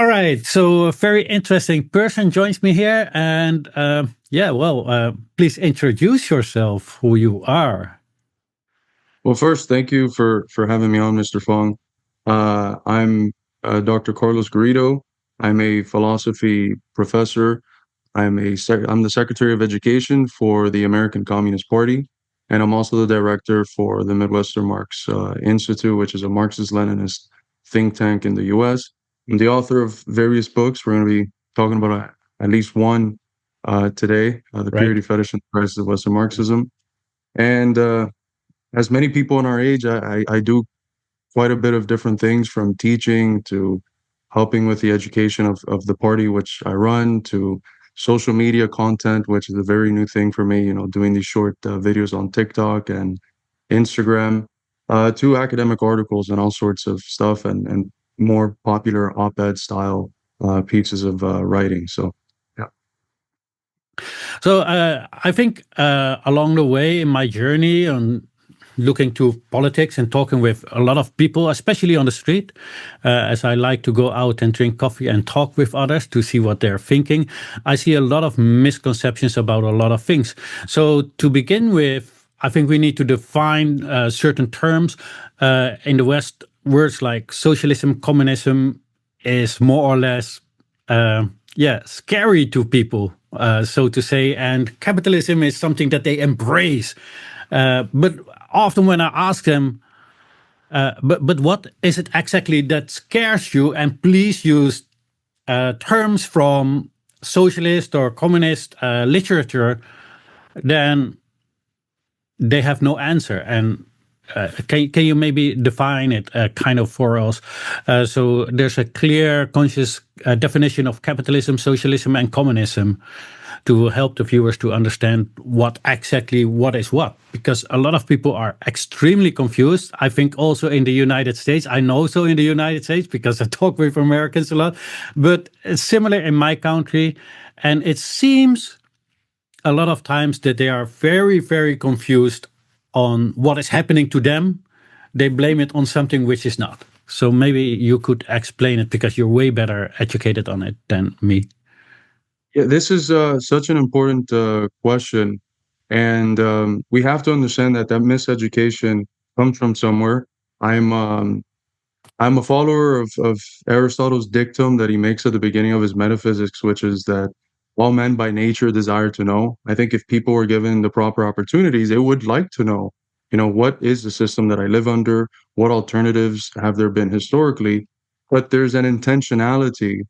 All right. So a very interesting person joins me here. And please introduce yourself, who you are. Well, first, thank you for having me on, Mr. Fong. I'm Dr. Carlos Garrido. I'm a philosophy professor. I'm the Secretary of Education for the American Communist Party, and I'm also the director for the Midwestern Marx Institute, which is a Marxist-Leninist think tank in the U.S. I'm the author of various books. We're going to be talking about at least one today, The Right. Purity, Fetish, and the Crisis of Western Marxism. And as many people in our age, I do quite a bit of different things, from teaching to helping with the education of the party which I run, to social media content, which is a very new thing for me, doing these short videos on TikTok and Instagram, to academic articles and all sorts of stuff, and more popular op-ed style pieces of writing. So, yeah. So I think along the way in my journey on looking to politics and talking with a lot of people, especially on the street, as I like to go out and drink coffee and talk with others to see what they're thinking, I see a lot of misconceptions about a lot of things. So to begin with, I think we need to define certain terms. In the West, words like socialism, communism is more or less scary to people, so to say, and capitalism is something that they embrace. But often when I ask them, but what is it exactly that scares you? And please use terms from socialist or communist literature, then they have no answer. And can you maybe define it kind of for us? So there's a clear, conscious definition of capitalism, socialism, and communism to help the viewers to understand what is what, because a lot of people are extremely confused. I think also in the United States, I know so in the United States because I talk with Americans a lot, but it's similar in my country, and it seems a lot of times that they are very, very confused on what is happening to them. They blame it on something which is not. So maybe you could explain it, because you're way better educated on it than me. Yeah, this is such an important question, and we have to understand that miseducation comes from somewhere. I'm um, I'm a follower of Aristotle's dictum that he makes at the beginning of his Metaphysics, which is that all men by nature desire to know. I think if people were given the proper opportunities, they would like to know, what is the system that I live under? What alternatives have there been historically? But there's an intentionality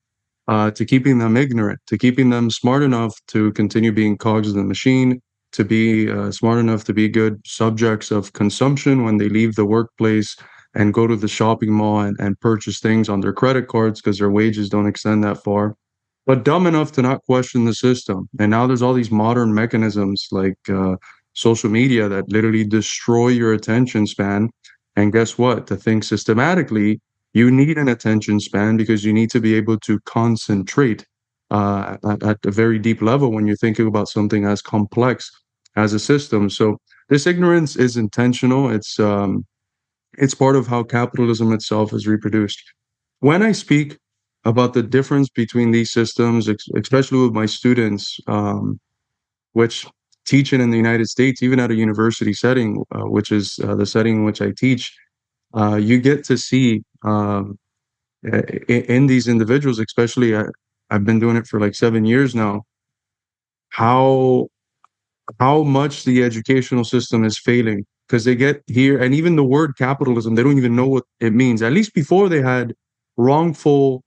to keeping them ignorant, to keeping them smart enough to continue being cogs in the machine, to be smart enough to be good subjects of consumption when they leave the workplace and go to the shopping mall and purchase things on their credit cards because their wages don't extend that far, but dumb enough to not question the system. And now there's all these modern mechanisms like social media that literally destroy your attention span. And guess what? To think systematically, you need an attention span because you need to be able to concentrate at a very deep level when you're thinking about something as complex as a system. So this ignorance is intentional. It's part of how capitalism itself is reproduced. When I speak about the difference between these systems, especially with my students, which teaching in the United States, even at a university setting, which is the setting in which I teach, you get to see in these individuals, especially I've been doing it for like 7 years now, how much the educational system is failing, because they get here, and even the word capitalism, they don't even know what it means. At least before, they had wrongful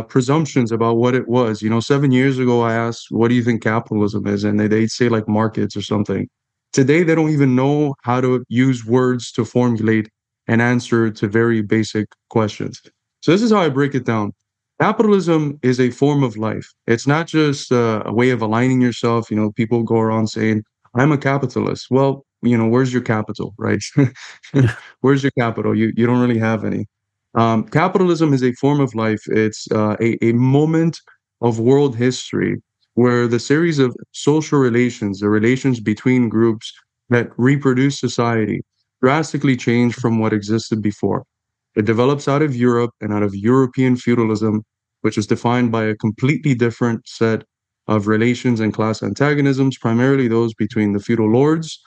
presumptions about what it was. 7 years ago, I asked, what do you think capitalism is? And they'd say like markets or something. Today, they don't even know how to use words to formulate an answer to very basic questions. So this is how I break it down. Capitalism is a form of life. It's not just a way of aligning yourself. People go around saying, I'm a capitalist. Well, where's your capital, right? Where's your capital? You don't really have any. Capitalism is a form of life. It's a moment of world history where the series of social relations, the relations between groups that reproduce society, drastically change from what existed before. It develops out of Europe and out of European feudalism which was defined by a completely different set of relations and class antagonisms, primarily those between the feudal lords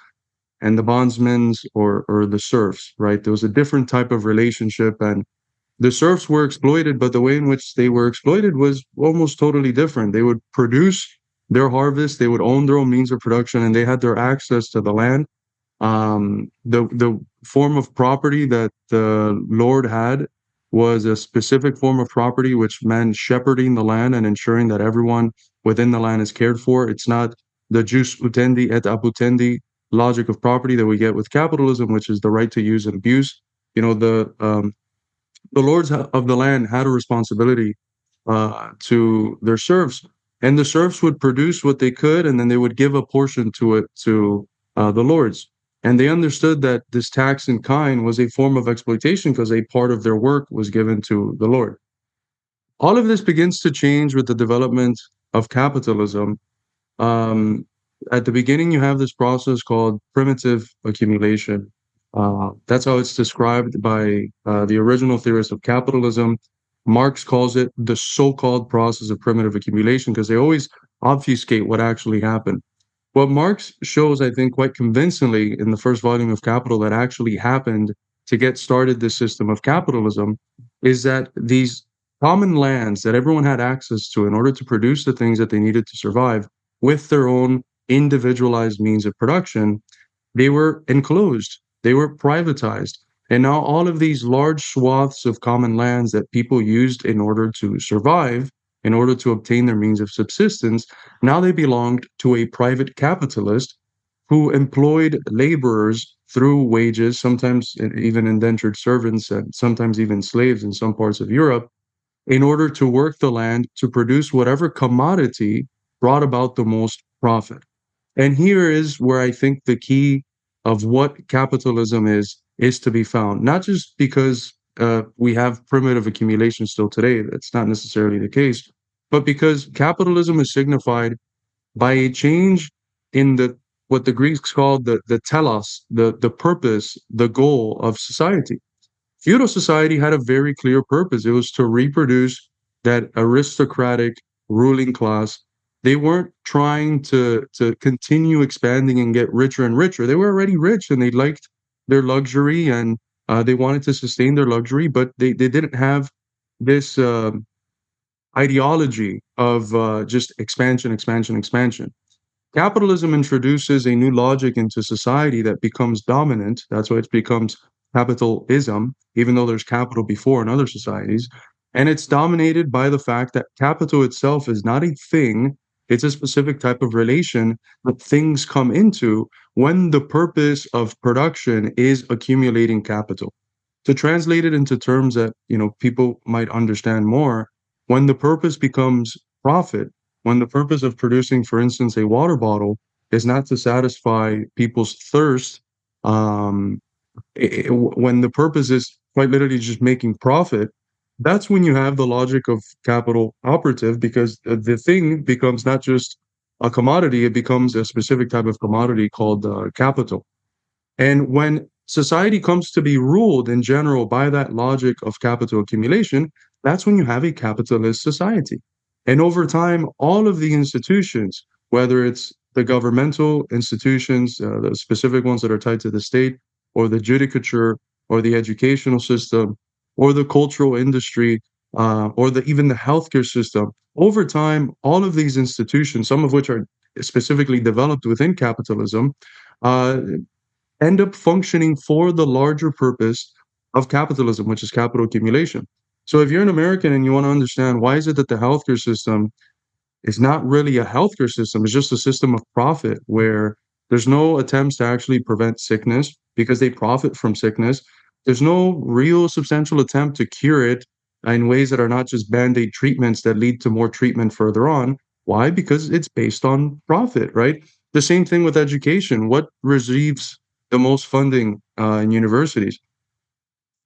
and the bondsmen or the serfs, right? There was a different type of relationship, and the serfs were exploited, but the way in which they were exploited was almost totally different. They would produce their harvest, they would own their own means of production, and they had their access to the land. The form of property that the Lord had was a specific form of property, which meant shepherding the land and ensuring that everyone within the land is cared for. It's not the jus utendi et abutendi logic of property that we get with capitalism, which is the right to use and abuse. You know, the lords of the land had a responsibility to their serfs, and the serfs would produce what they could, and then they would give a portion to it to the lords. And they understood that this tax in kind was a form of exploitation because a part of their work was given to the lord. All of this begins to change with the development of capitalism. Um, at the beginning, you have this process called primitive accumulation. That's how it's described by the original theorists of capitalism. Marx calls it the so-called process of primitive accumulation because they always obfuscate what actually happened. What Marx shows, I think, quite convincingly in the first volume of Capital that actually happened to get started this system of capitalism is that these common lands that everyone had access to in order to produce the things that they needed to survive with their own individualized means of production, they were enclosed, they were privatized. And now all of these large swaths of common lands that people used in order to survive, in order to obtain their means of subsistence, now they belonged to a private capitalist who employed laborers through wages, sometimes even indentured servants, and sometimes even slaves in some parts of Europe, in order to work the land to produce whatever commodity brought about the most profit. And here is where I think the key of what capitalism is to be found. Not just because we have primitive accumulation still today, that's not necessarily the case, but because capitalism is signified by a change in the what the Greeks called the telos, the purpose, the goal of society. Feudal society had a very clear purpose. It was to reproduce that aristocratic ruling class. They weren't trying to continue expanding and get richer and richer. They were already rich and they liked their luxury and they wanted to sustain their luxury, but they didn't have this ideology of just expansion, expansion, expansion. Capitalism introduces a new logic into society that becomes dominant. That's why it becomes capitalism, even though there's capital before in other societies. And it's dominated by the fact that capital itself is not a thing, it's a specific type of relation that things come into when the purpose of production is accumulating capital. To translate it into terms that, people might understand more, when the purpose becomes profit, when the purpose of producing, for instance, a water bottle is not to satisfy people's thirst, um, when the purpose is quite literally just making profit, that's when you have the logic of capital operative because the thing becomes not just a commodity, it becomes a specific type of commodity called capital. And when society comes to be ruled in general by that logic of capital accumulation, that's when you have a capitalist society. And over time, all of the institutions, whether it's the governmental institutions, the specific ones that are tied to the state, or the judicature, or the educational system, or the cultural industry, or even the healthcare system, over time, all of these institutions, some of which are specifically developed within capitalism, uh, end up functioning for the larger purpose of capitalism, which is capital accumulation. So if you're an American and you want to understand why is it that the healthcare system is not really a healthcare system, it's just a system of profit where there's no attempts to actually prevent sickness because they profit from sickness. There's no real substantial attempt to cure it in ways that are not just band-aid treatments that lead to more treatment further on. Why? Because it's based on profit, right? The same thing with education. What receives the most funding in universities?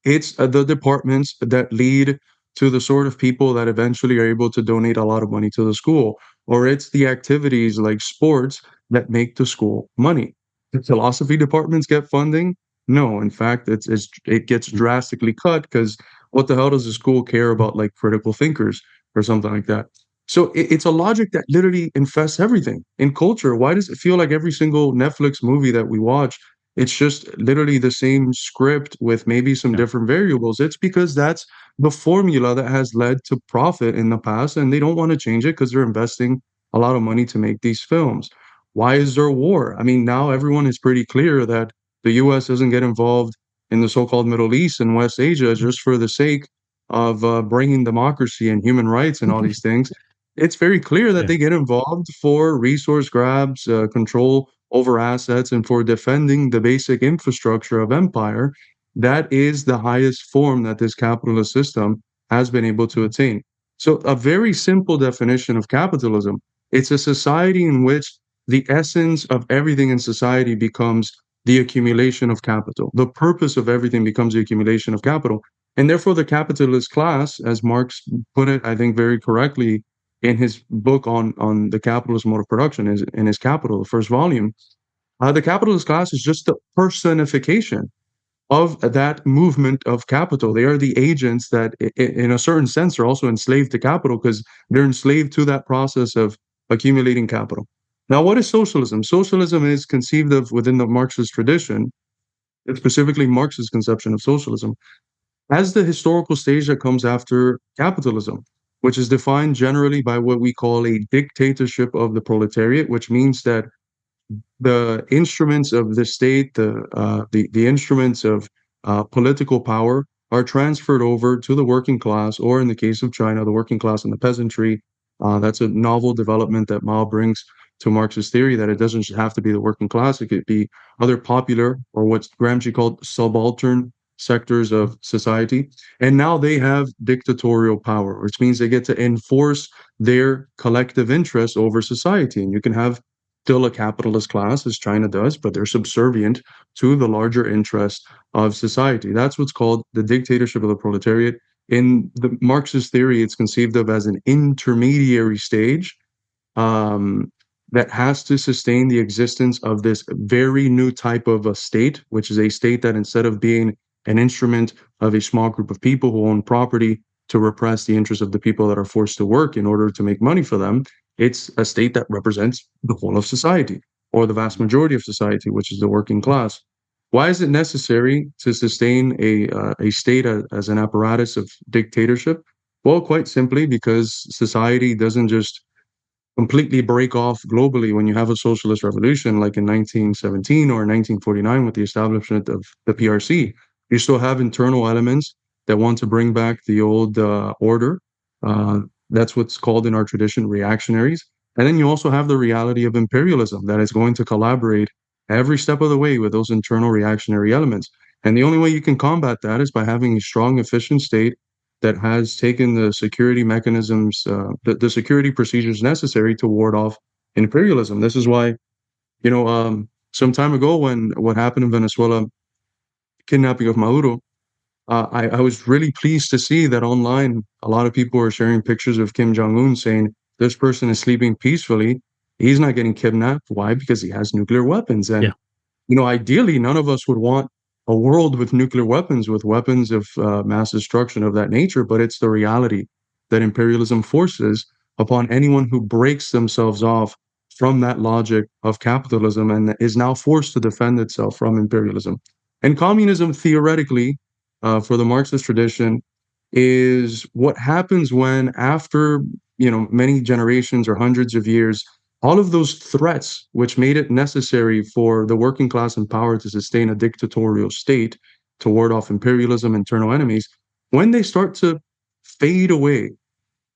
It's the departments that lead to the sort of people that eventually are able to donate a lot of money to the school, or it's the activities like sports that make the school money. The philosophy departments get funding? No, in fact, it gets drastically cut because what the hell does the school care about like critical thinkers? or something like that. So it's a logic that literally infests everything in culture. Why does it feel like every single Netflix movie that we watch, it's just literally the same script with maybe some Yeah. different variables? It's because that's the formula that has led to profit in the past, and they don't want to change it because they're investing a lot of money to make these films. Why is there war? I mean, now everyone is pretty clear that the US doesn't get involved in the so-called Middle East and West Asia just for the sake of bringing democracy and human rights and all these things. It's very clear that Yeah. they get involved for resource grabs, control over assets, and for defending the basic infrastructure of empire. That is the highest form that this capitalist system has been able to attain. So, a very simple definition of capitalism, it's a society in which the essence of everything in society becomes the accumulation of capital. The purpose of everything becomes the accumulation of capital. And therefore, the capitalist class, as Marx put it, I think very correctly in his book on the capitalist mode of production, is in his Capital, the first volume, the capitalist class is just the personification of that movement of capital. They are the agents that, in a certain sense, are also enslaved to capital because they're enslaved to that process of accumulating capital. Now, what is socialism? Socialism is conceived of within the Marxist tradition, specifically Marx's conception of socialism, as the historical stage that comes after capitalism, which is defined generally by what we call a dictatorship of the proletariat, which means that the instruments of the state, the instruments of political power are transferred over to the working class, or in the case of China, the working class and the peasantry. That's a novel development that Mao brings to Marxist theory, that it doesn't just have to be the working class, it could be other popular, or what Gramsci called subaltern sectors of society. And now they have dictatorial power, which means they get to enforce their collective interests over society. And you can have still a capitalist class, as China does, but they're subservient to the larger interests of society. That's what's called the dictatorship of the proletariat. In the Marxist theory, it's conceived of as an intermediary stage, um, that has to sustain the existence of this very new type of a state, which is a state that, instead of being an instrument of a small group of people who own property to repress the interests of the people that are forced to work in order to make money for them, it's a state that represents the whole of society, or the vast majority of society, which is the working class. Why is it necessary to sustain a state as an apparatus of dictatorship? Well, quite simply because society doesn't just completely break off globally when you have a socialist revolution like in 1917 or 1949 with the establishment of the PRC. You still have internal elements that want to bring back the old order. Uh, that's what's called in our tradition reactionaries. And then you also have the reality of imperialism that is going to collaborate every step of the way with those internal reactionary elements. And the only way you can combat that is by having a strong, efficient state that has taken the security mechanisms, the security procedures necessary to ward off imperialism. This is why, some time ago, when what happened in Venezuela, kidnapping of Maduro, I was really pleased to see that online a lot of people were sharing pictures of Kim Jong Un saying this person is sleeping peacefully. He's not getting kidnapped. Why? Because he has nuclear weapons. Yeah. And ideally, none of us would want a world with weapons of mass destruction of that nature, but it's the reality that imperialism forces upon anyone who breaks themselves off from that logic of capitalism and is now forced to defend itself from imperialism. And communism, theoretically, for the Marxist tradition, is what happens when, after many generations or hundreds of years, all of those threats, which made it necessary for the working class in power to sustain a dictatorial state, to ward off imperialism, internal enemies, when they start to fade away,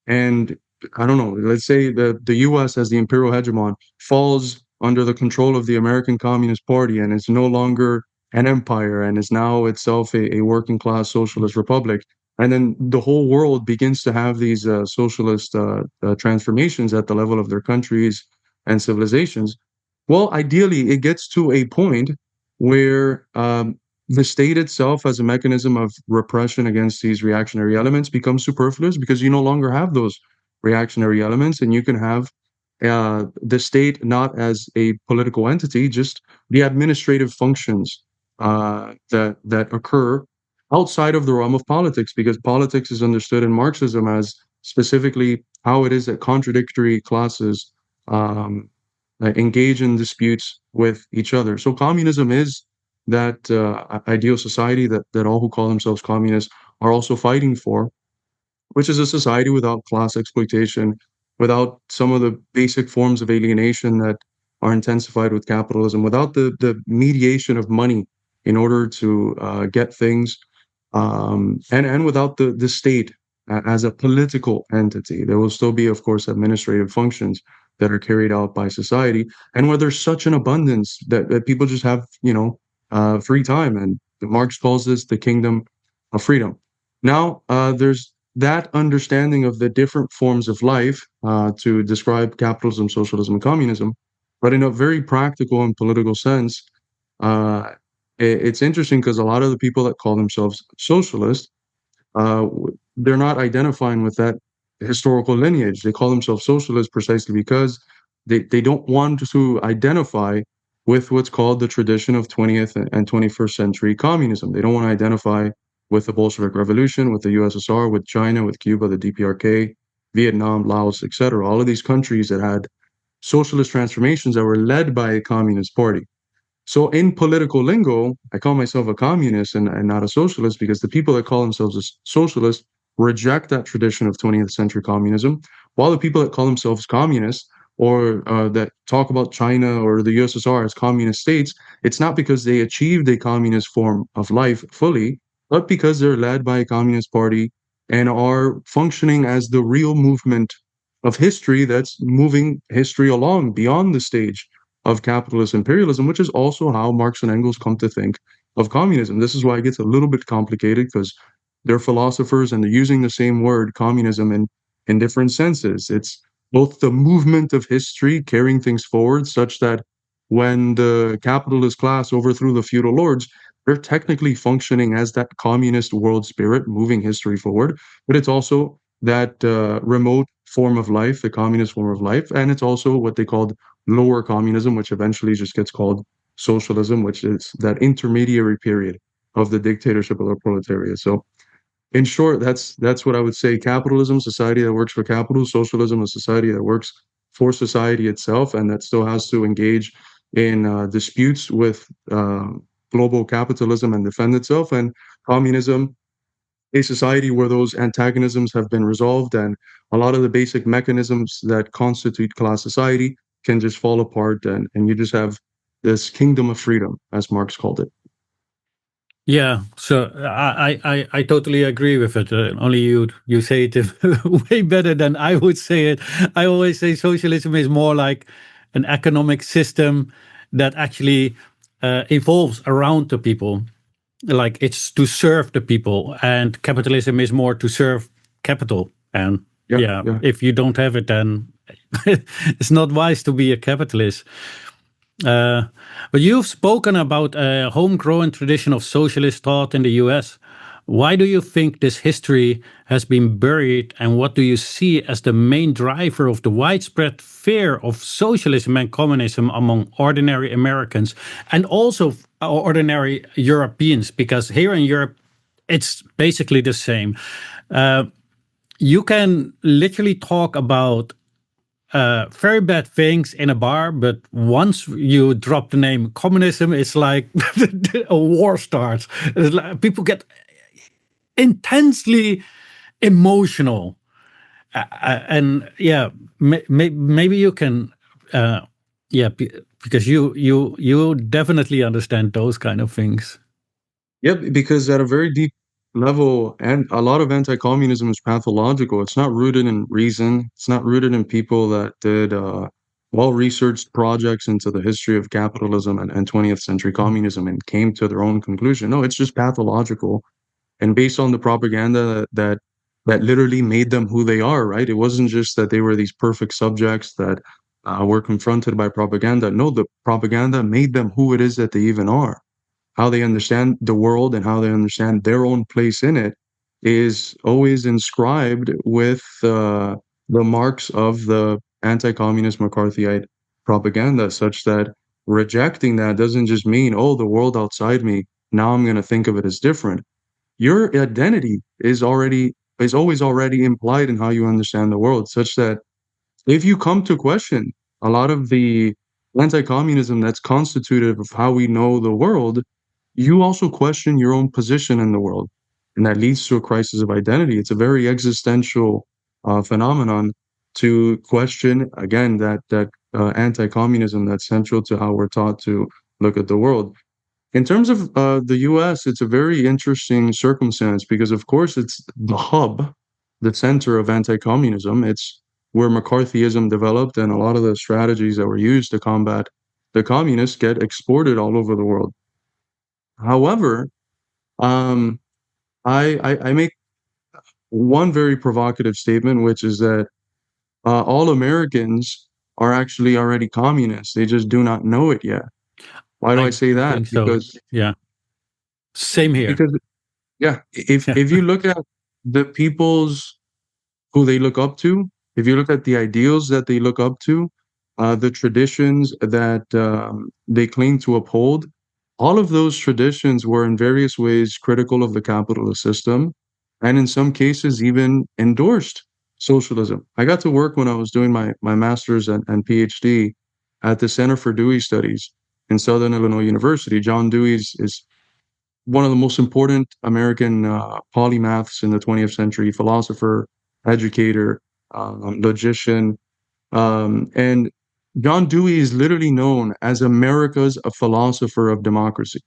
and I don't know, let's say the US as the imperial hegemon falls under the control of the American Communist Party and is no longer an empire and is now itself a working class socialist republic. And then the whole world begins to have these socialist transformations at the level of their countries and civilizations. Well, ideally, it gets to a point where the state itself, as a mechanism of repression against these reactionary elements, becomes superfluous because you no longer have those reactionary elements, and you can have the state not as a political entity, just the administrative functions that occur outside of the realm of politics, because politics is understood in Marxism as specifically how it is that contradictory classes engage in disputes with each other. So communism is that ideal society that all who call themselves communists are also fighting for, which is a society without class exploitation, without some of the basic forms of alienation that are intensified with capitalism, without the mediation of money in order to get things, and without the state as a political entity. There will still be, of course, administrative functions that are carried out by society, and where there's such an abundance that people just have, free time, and Marx calls this the kingdom of freedom. Now, there's that understanding of the different forms of life to describe capitalism, socialism, and communism, but in a very practical and political sense. It's interesting because a lot of the people that call themselves socialists, they're not identifying with that historical lineage. They call themselves socialists precisely because they don't want to identify with what's called the tradition of 20th and 21st century communism. They don't want to identify with the Bolshevik Revolution, with the USSR, with China, with Cuba, the DPRK, Vietnam, Laos, etc. All of these countries that had socialist transformations that were led by a communist party. So in political lingo, I call myself a communist and not a socialist because the people that call themselves a socialist reject that tradition of 20th century communism, while the people that call themselves communists or that talk about China or the USSR as communist states, it's not because they achieved a communist form of life fully, but because they're led by a communist party and are functioning as the real movement of history that's moving history along beyond the stage of capitalist imperialism, which is also how Marx and Engels come to think of communism. This is why it gets a little bit complicated because they're philosophers and they're using the same word, communism, in different senses. It's both the movement of history carrying things forward, such that when the capitalist class overthrew the feudal lords, they're technically functioning as that communist world spirit moving history forward. But it's also that remote form of life, the communist form of life, and it's also what they called lower communism, which eventually just gets called socialism, which is that intermediary period of the dictatorship of the proletariat. So in short, that's what I would say. Capitalism, society that works for capital; socialism, a society that works for society itself, and that still has to engage in disputes with global capitalism and defend itself. And communism, a society where those antagonisms have been resolved and a lot of the basic mechanisms that constitute class society can just fall apart, and you just have this kingdom of freedom, as Marx called it. Yeah, so I totally agree with it. Only you say it way better than I would say it. I always say socialism is more like an economic system that actually evolves around the people, like it's to serve the people, and capitalism is more to serve capital. And Yeah, yeah, yeah. if you don't have it, then it's not wise to be a capitalist. Uh, but you've spoken about a homegrown tradition of socialist thought in the US. Why do you think this history has been buried, and what do you see as the main driver of the widespread fear of socialism and communism among ordinary Americans and also ordinary Europeans? Because here in Europe, it's basically the same. Uh, you can literally talk about very bad things in a bar, but once you drop the name communism, it's like a war starts. It's like people get intensely emotional, and yeah, maybe you can, yeah, because you definitely understand those kind of things. Yep, because at a very deep level, and a lot of anti-communism is pathological. It's not rooted in reason. It's not rooted in people that did well-researched projects into the history of capitalism and 20th century communism and came to their own conclusion. No, it's just pathological and based on the propaganda that literally made them who they are, right? It wasn't just that they were these perfect subjects that were confronted by propaganda. No, the propaganda made them who it is that they even are. How they understand the world and how they understand their own place in it is always inscribed with the marks of the anti-communist McCarthyite propaganda, such that rejecting that doesn't just mean, oh, the world outside me, now I'm going to think of it as different. Your identity is already is always already implied in how you understand the world, such that if you come to question a lot of the anti-communism that's constitutive of how we know the world, you also question your own position in the world. And that leads to a crisis of identity. It's a very existential phenomenon to question, again, that anti-communism that's central to how we're taught to look at the world. In terms of the US, it's a very interesting circumstance because, of course, it's the hub, the center of anti-communism. It's where McCarthyism developed, and a lot of the strategies that were used to combat the communists get exported all over the world. However, um, I make one very provocative statement, which is that all Americans are actually already communists. They just do not know it yet. Why do I I say do that? think so. Yeah. Same here. Because yeah, if you look at the people's who they look up to, if you look at the ideals that they look up to, the traditions that they claim to uphold, all of those traditions were in various ways critical of the capitalist system, and in some cases even endorsed socialism. I got to work when I was doing my master's and PhD at the Center for Dewey Studies in Southern Illinois University. John Dewey is one of the most important American polymaths in the 20th century, philosopher, educator, logician. And John Dewey is literally known as America's a philosopher of democracy.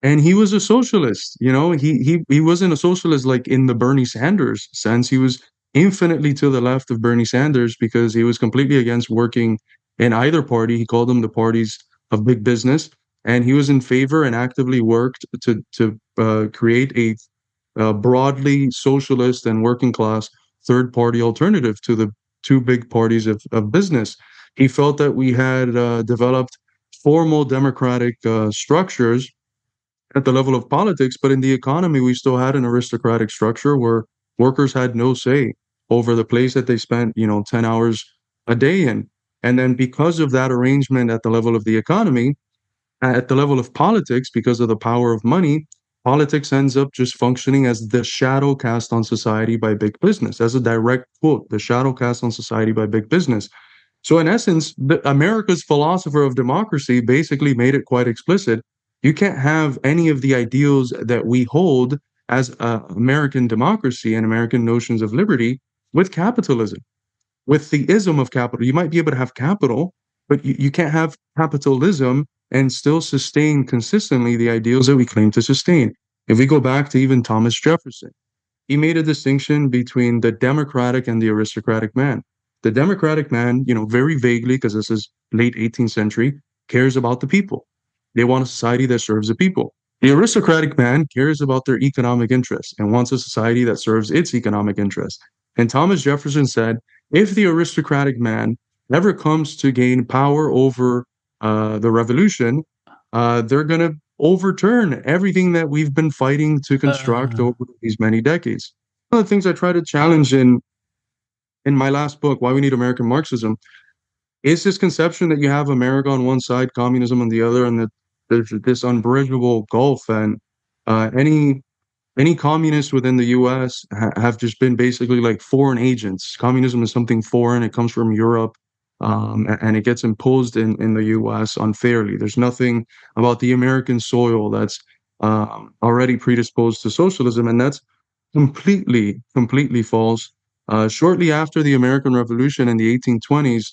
And he was a socialist, you know, he wasn't a socialist like in the Bernie Sanders sense. He was infinitely to the left of Bernie Sanders because he was completely against working in either party. He called them the parties of big business, and he was in favor and actively worked to create a broadly socialist and working class third party alternative to the two big parties of business. He felt that we had developed formal democratic structures at the level of politics, but in the economy, we still had an aristocratic structure where workers had no say over the place that they spent, 10 hours a day in. And then because of that arrangement at the level of the economy, at the level of politics, because of the power of money, politics ends up just functioning as the shadow cast on society by big business. As a direct quote, the shadow cast on society by big business. So, in essence, America's philosopher of democracy basically made it quite explicit. You can't have any of the ideals that we hold as American democracy and American notions of liberty with capitalism, with the ism of capital. You might be able to have capital, but you can't have capitalism and still sustain consistently the ideals that we claim to sustain. If we go back to even Thomas Jefferson, he made a distinction between the democratic and the aristocratic man. The democratic man, very vaguely, because this is late 18th century, cares about the people. They want a society that serves the people. The aristocratic man cares about their economic interests and wants a society that serves its economic interests. And Thomas Jefferson said, if the aristocratic man ever comes to gain power over the revolution, they're going to overturn everything that we've been fighting to construct Uh, over these many decades. One of the things I try to challenge in my last book, Why We Need American Marxism, is this conception that you have America on one side, communism on the other, and that there's this unbridgeable gulf, and any communists within the U.S. Have just been basically like foreign agents. Communism is something foreign; it comes from Europe, and it gets imposed in the U.S. unfairly. There's nothing about the American soil that's already predisposed to socialism, and that's completely false. Shortly after the American Revolution in the 1820s,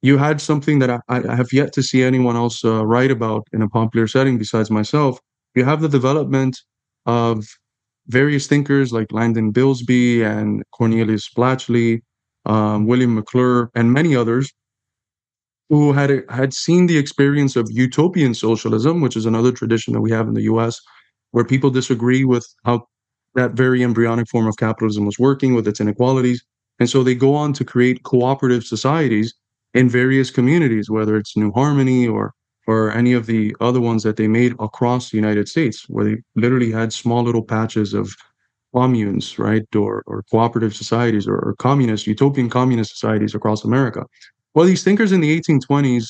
you had something that I have yet to see anyone else write about in a popular setting besides myself. You have the development of various thinkers like Langdon Billsby and Cornelius Blatchley, William McClure, and many others who had seen the experience of utopian socialism, which is another tradition that we have in the U.S., where people disagree with how that very embryonic form of capitalism was working with its inequalities, and so they go on to create cooperative societies in various communities, whether it's New Harmony or any of the other ones that they made across the United States, where they literally had small little patches of communes, right, or cooperative societies or communist, utopian communist societies across America. Well, these thinkers in the 1820s,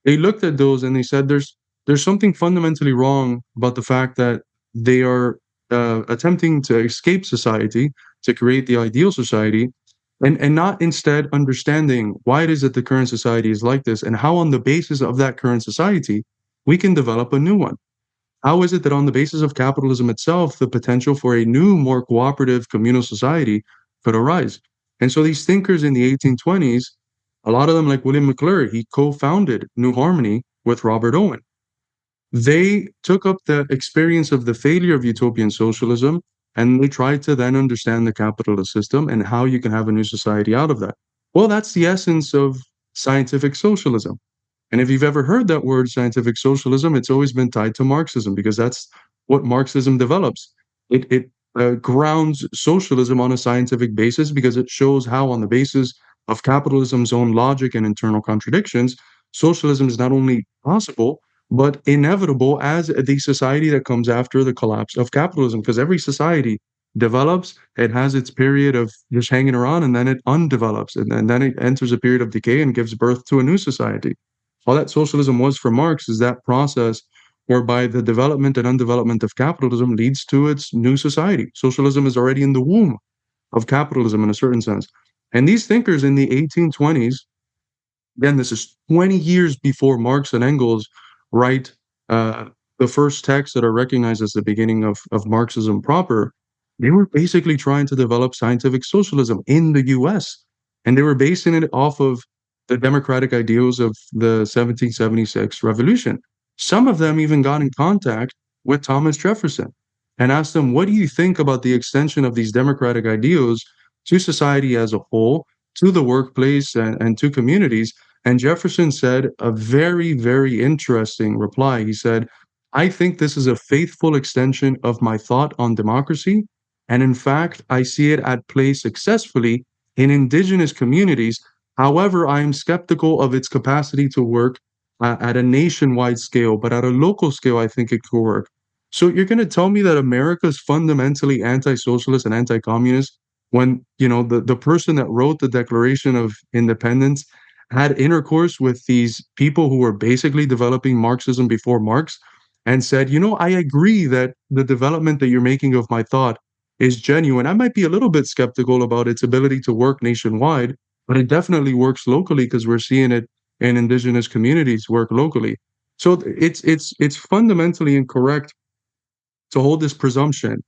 they looked at those and they said there's something fundamentally wrong about the fact that they are attempting to escape society to create the ideal society, and not instead understanding why it is that the current society is like this, and how on the basis of that current society we can develop a new one. How is it that on the basis of capitalism itself, the potential for a new, more cooperative communal society could arise? And so these thinkers in the 1820s, a lot of them, like William McClure, he co-founded New Harmony with Robert Owen. They took up the experience of the failure of utopian socialism, and they tried to then understand the capitalist system and how you can have a new society out of that. Well, that's the essence of scientific socialism. And if you've ever heard that word, scientific socialism, it's always been tied to Marxism, because that's what Marxism develops. It grounds socialism on a scientific basis, because it shows how, on the basis of capitalism's own logic and internal contradictions, socialism is not only possible, but inevitable as the society that comes after the collapse of capitalism. Because every society develops, it has its period of just hanging around, and then it undevelops, and then it enters a period of decay and gives birth to a new society. All that socialism was for Marx is that process whereby the development and undevelopment of capitalism leads to its new society. Socialism is already in the womb of capitalism in a certain sense. And these thinkers in the 1820s, again, this is 20 years before Marx and Engels write the first texts that are recognized as the beginning of Marxism proper. They were basically trying to develop scientific socialism in the US. And they were basing it off of the democratic ideals of the 1776 revolution. Some of them even got in contact with Thomas Jefferson and asked him, what do you think about the extension of these democratic ideals to society as a whole, to the workplace, and to communities? And Jefferson said a very, very interesting reply. He said, I think this is a faithful extension of my thought on democracy. And in fact, I see it at play successfully in indigenous communities. However, I am skeptical of its capacity to work at a nationwide scale, but at a local scale, I think it could work. So you're going to tell me that America is fundamentally anti-socialist and anti-communist when, the person that wrote the Declaration of Independence had intercourse with these people who were basically developing Marxism before Marx, and said, I agree that the development that you're making of my thought is genuine. I might be a little bit skeptical about its ability to work nationwide, but it definitely works locally, because we're seeing it in indigenous communities work locally. So it's fundamentally incorrect to hold this presumption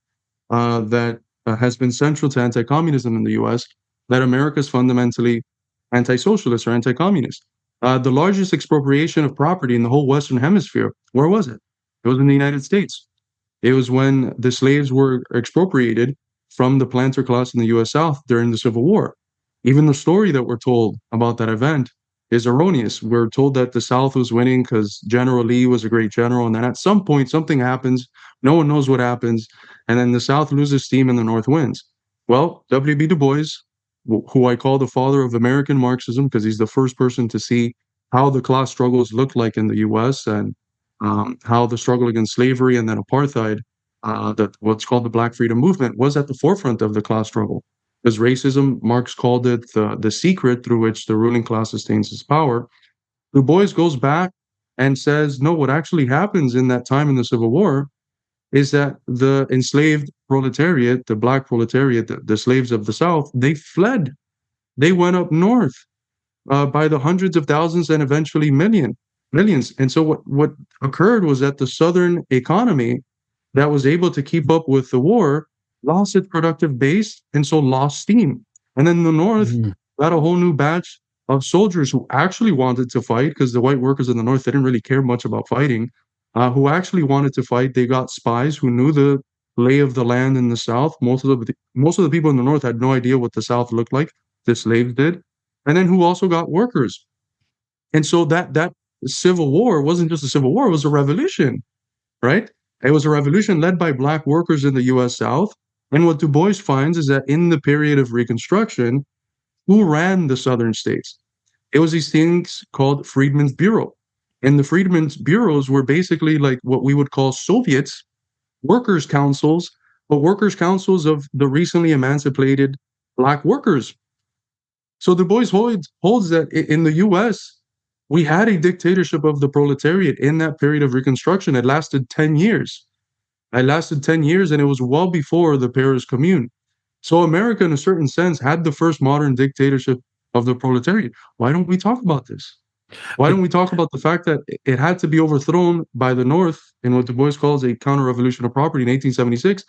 that has been central to anti-communism in the U.S., that America is fundamentally anti-socialist or anti-communist. The largest expropriation of property in the whole Western Hemisphere, where was it? It was in the United States. It was when the slaves were expropriated from the planter class in the U.S. South during the Civil War. Even the story that we're told about that event is erroneous. We're told that the South was winning because General Lee was a great general, and then at some point something happens, no one knows what happens, and then the South loses steam and the North wins. Well, W.B. Du Bois, who I call the father of American Marxism, because he's the first person to see how the class struggles looked like in the U.S. and how the struggle against slavery and then apartheid, that what's called the Black Freedom Movement, was at the forefront of the class struggle. Because racism, Marx called it the secret through which the ruling class sustains its power. Du Bois goes back and says, no, what actually happens in that time in the Civil War is that the enslaved proletariat, the black proletariat, the slaves of the South, they fled. They went up north by the hundreds of thousands and eventually millions. And so what occurred was that the Southern economy that was able to keep up with the war lost its productive base, and so lost steam. And then the North Mhm. got a whole new batch of soldiers who actually wanted to fight, because the white workers in the North didn't really care much about fighting, who actually wanted to fight. They got spies who knew the lay of the land in the South. Most of the people in the North had no idea what the South looked like. The slaves did. And then who also got workers. And so that Civil War wasn't just a civil war, it was a revolution, right? It was a revolution led by black workers in the US South. And what Du Bois finds is that in the period of Reconstruction, who ran the Southern states? It was these things called Freedmen's Bureau. And the Freedmen's Bureaus were basically like what we would call Soviets, workers' councils, but workers' councils of the recently emancipated black workers. So Du Bois holds that in the US, we had a dictatorship of the proletariat in that period of Reconstruction. It lasted 10 years. It lasted 10 years, and it was well before the Paris Commune. So America, in a certain sense, had the first modern dictatorship of the proletariat. Why don't we talk about this? Why But don't we talk about the fact that it had to be overthrown by the North in what Du Bois calls a counter-revolution of property in 1876?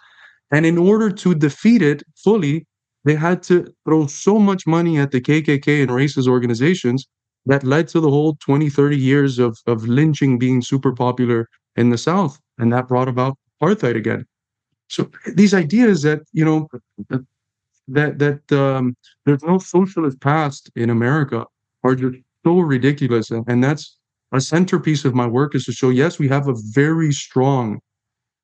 And in order to defeat it fully, they had to throw so much money at the KKK and racist organizations that led to the whole 20, 30 years of lynching being super popular in the South. And that brought about apartheid again. So these ideas that, there's no socialist past in America are just so ridiculous. And that's a centerpiece of my work, is to show, yes, we have a very strong,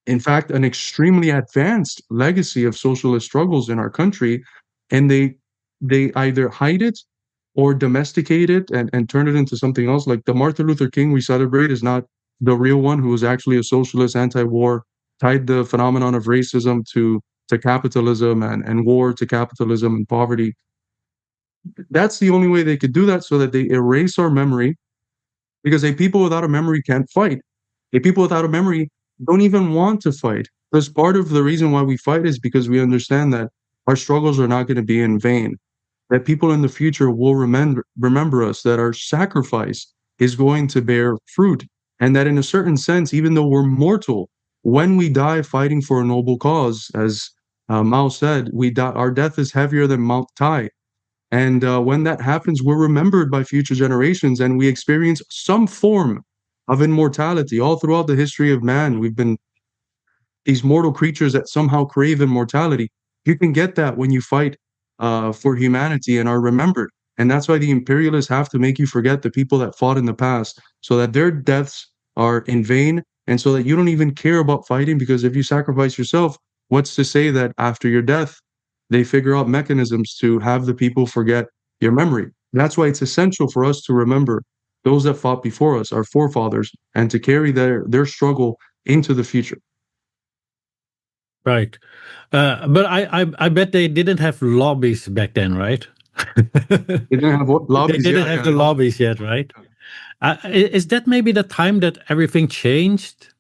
in fact, an extremely advanced legacy of socialist struggles in our country, and they either hide it or domesticate it and turn it into something else. Like the Martin Luther King we celebrate is not the real one, who was actually a socialist, anti-war, tied the phenomenon of racism to capitalism and war to capitalism and poverty. That's the only way they could do that, so that they erase our memory, because a people without a memory can't fight. A people without a memory don't even want to fight. Because part of the reason why we fight is because we understand that our struggles are not going to be in vain, that people in the future will remember us, that our sacrifice is going to bear fruit, and that in a certain sense, even though we're mortal, when we die fighting for a noble cause, as Mao said, we die, our death is heavier than Mount Tai. And when that happens, we're remembered by future generations, and we experience some form of immortality. All throughout the history of man, we've been these mortal creatures that somehow crave immortality. You can get that when you fight for humanity and are remembered. And that's why the imperialists have to make you forget the people that fought in the past, so that their deaths are in vain, and so that you don't even care about fighting. Because if you sacrifice yourself, what's to say that after your death, they figure out mechanisms to have the people forget your memory? That's why it's essential for us to remember those that fought before us, our forefathers, and to carry their struggle into the future. right. But I bet they didn't have lobbies back then, right? They didn't have They lobbies. didn't Yeah, have yeah. the lobbies yet, right? Is that maybe the time that everything changed?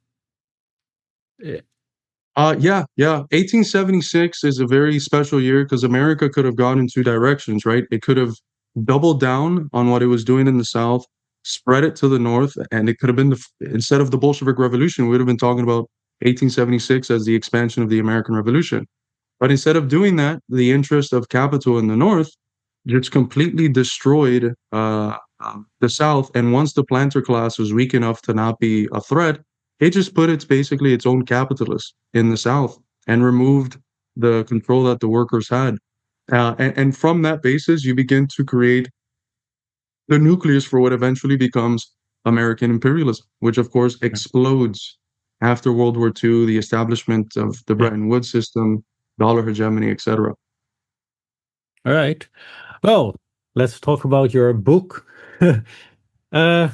Uh, Yeah. 1876 is a very special year, because America could have gone in two directions, right? It could have doubled down on what it was doing in the South, spread it to the North, and it could have been instead of the Bolshevik Revolution, we would have been talking about 1876 as the expansion of the American Revolution. But instead of doing that, the interest of capital in the North just completely destroyed the South. And once the planter class was weak enough to not be a threat, it just put basically its own capitalists in the South and removed the control that the workers had. And from that basis, you begin to create the nucleus for what eventually becomes American imperialism, which of course explodes after World War II, the establishment of the yeah. Bretton Woods system, dollar hegemony, etc. All right. Well, let's talk about your book. uh,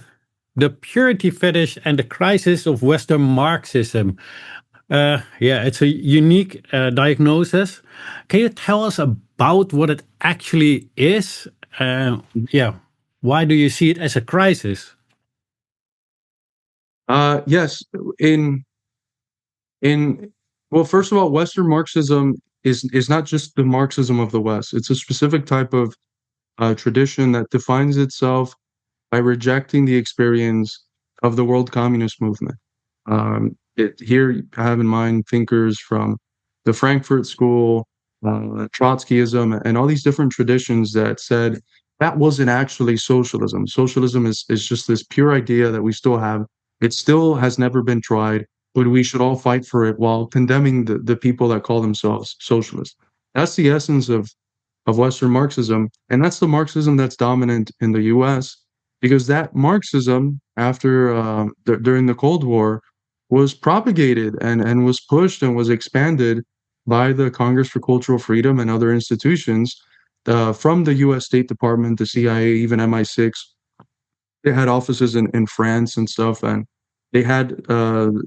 The Purity Fetish and the Crisis of Western Marxism. Yeah, it's a unique diagnosis. Can you tell us about what it actually is? Yeah, why do you see it as a crisis? Yes, in in well, first of all, Western Marxism is not just the Marxism of the West. It's a specific type of tradition that defines itself by rejecting the experience of the world communist movement. Here you have in mind thinkers from the Frankfurt School, Trotskyism, and all these different traditions that said that wasn't actually socialism. Socialism is just this pure idea that we still have. It still has never been tried, but we should all fight for it, while condemning the people that call themselves socialists. That's the essence of Western Marxism, and that's the Marxism that's dominant in the U.S., because that Marxism, after during the Cold War, was propagated and was pushed and was expanded by the Congress for Cultural Freedom and other institutions, from the U.S. State Department, the CIA, even MI6. They had offices in France and stuff, and they had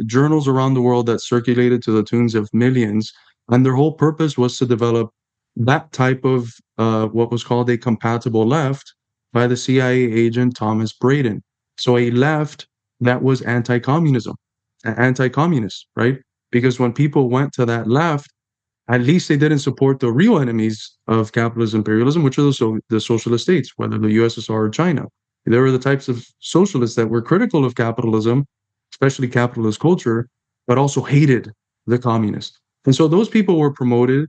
journals around the world that circulated to the tunes of millions. And their whole purpose was to develop that type of what was called a compatible left by the CIA agent Thomas Braden. So a left that was anti-communism, anti-communist, right? because when people went to that left, at least they didn't support the real enemies of capitalism, imperialism, which are the socialist states, whether the USSR or China. There were the types of socialists that were critical of capitalism, especially capitalist culture, but also hated the communists. And so those people were promoted.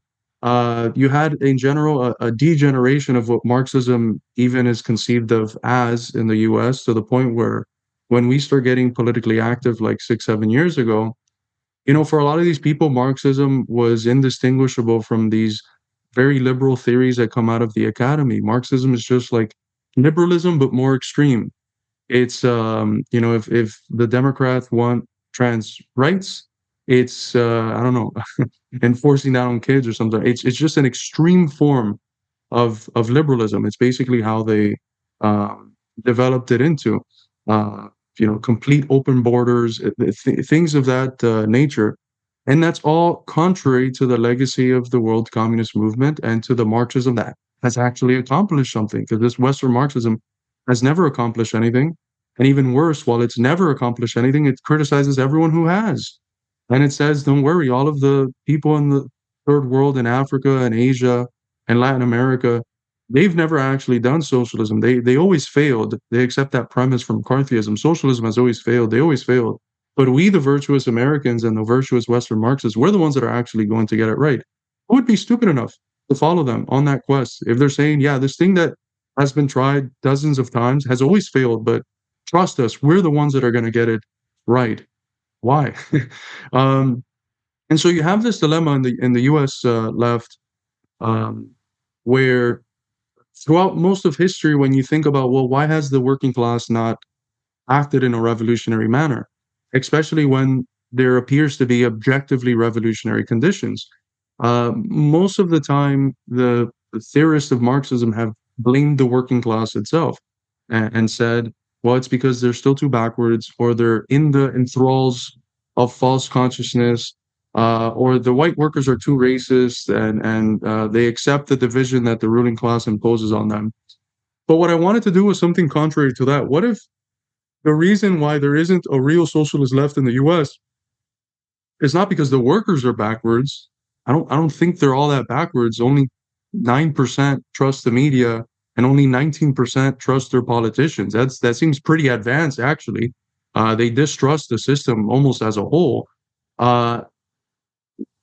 You had, in general, a degeneration of what Marxism even is conceived of as in the US, to the point where when we start getting politically active like 6, 7 years ago, for a lot of these people, Marxism was indistinguishable from these very liberal theories that come out of the academy. Marxism is just like liberalism, but more extreme. It's if the Democrats want trans rights, it's I don't know, enforcing that on kids or something. It's just an extreme form of liberalism. It's basically how they developed it into complete open borders, things of that nature. And that's all contrary to the legacy of the world communist movement and to the Marxism that has actually accomplished something, because this Western Marxism has never accomplished anything. And even worse, while it's never accomplished anything, it criticizes everyone who has. And it says, don't worry, all of the people in the third world, in Africa and Asia and Latin America, they've never actually done socialism. They always failed. They accept that premise from McCarthyism. Socialism has always failed. They always failed. But we, the virtuous Americans and the virtuous Western Marxists, we're the ones that are actually going to get it right. Who would be stupid enough to follow them on that quest if they're saying, yeah, this thing that has been tried dozens of times has always failed, but trust us, we're the ones that are going to get it right. Why? um, and so you have this dilemma in the U.S. Left, where throughout most of history, when you think about, well, why has the working class not acted in a revolutionary manner, especially when there appears to be objectively revolutionary conditions? Most of the time, the theorists of Marxism have blamed the working class itself and said, well, it's because they're still too backwards, or they're in the enthralls of false consciousness, or the white workers are too racist, and they accept the division that the ruling class imposes on them. But what I wanted to do was something contrary to that. What if the reason why there isn't a real socialist left in the US is not because the workers are backwards? I don't think they're all that backwards. Only 9% trust the media, and only 19% trust their politicians. That seems pretty advanced, actually. They distrust the system almost as a whole. Uh,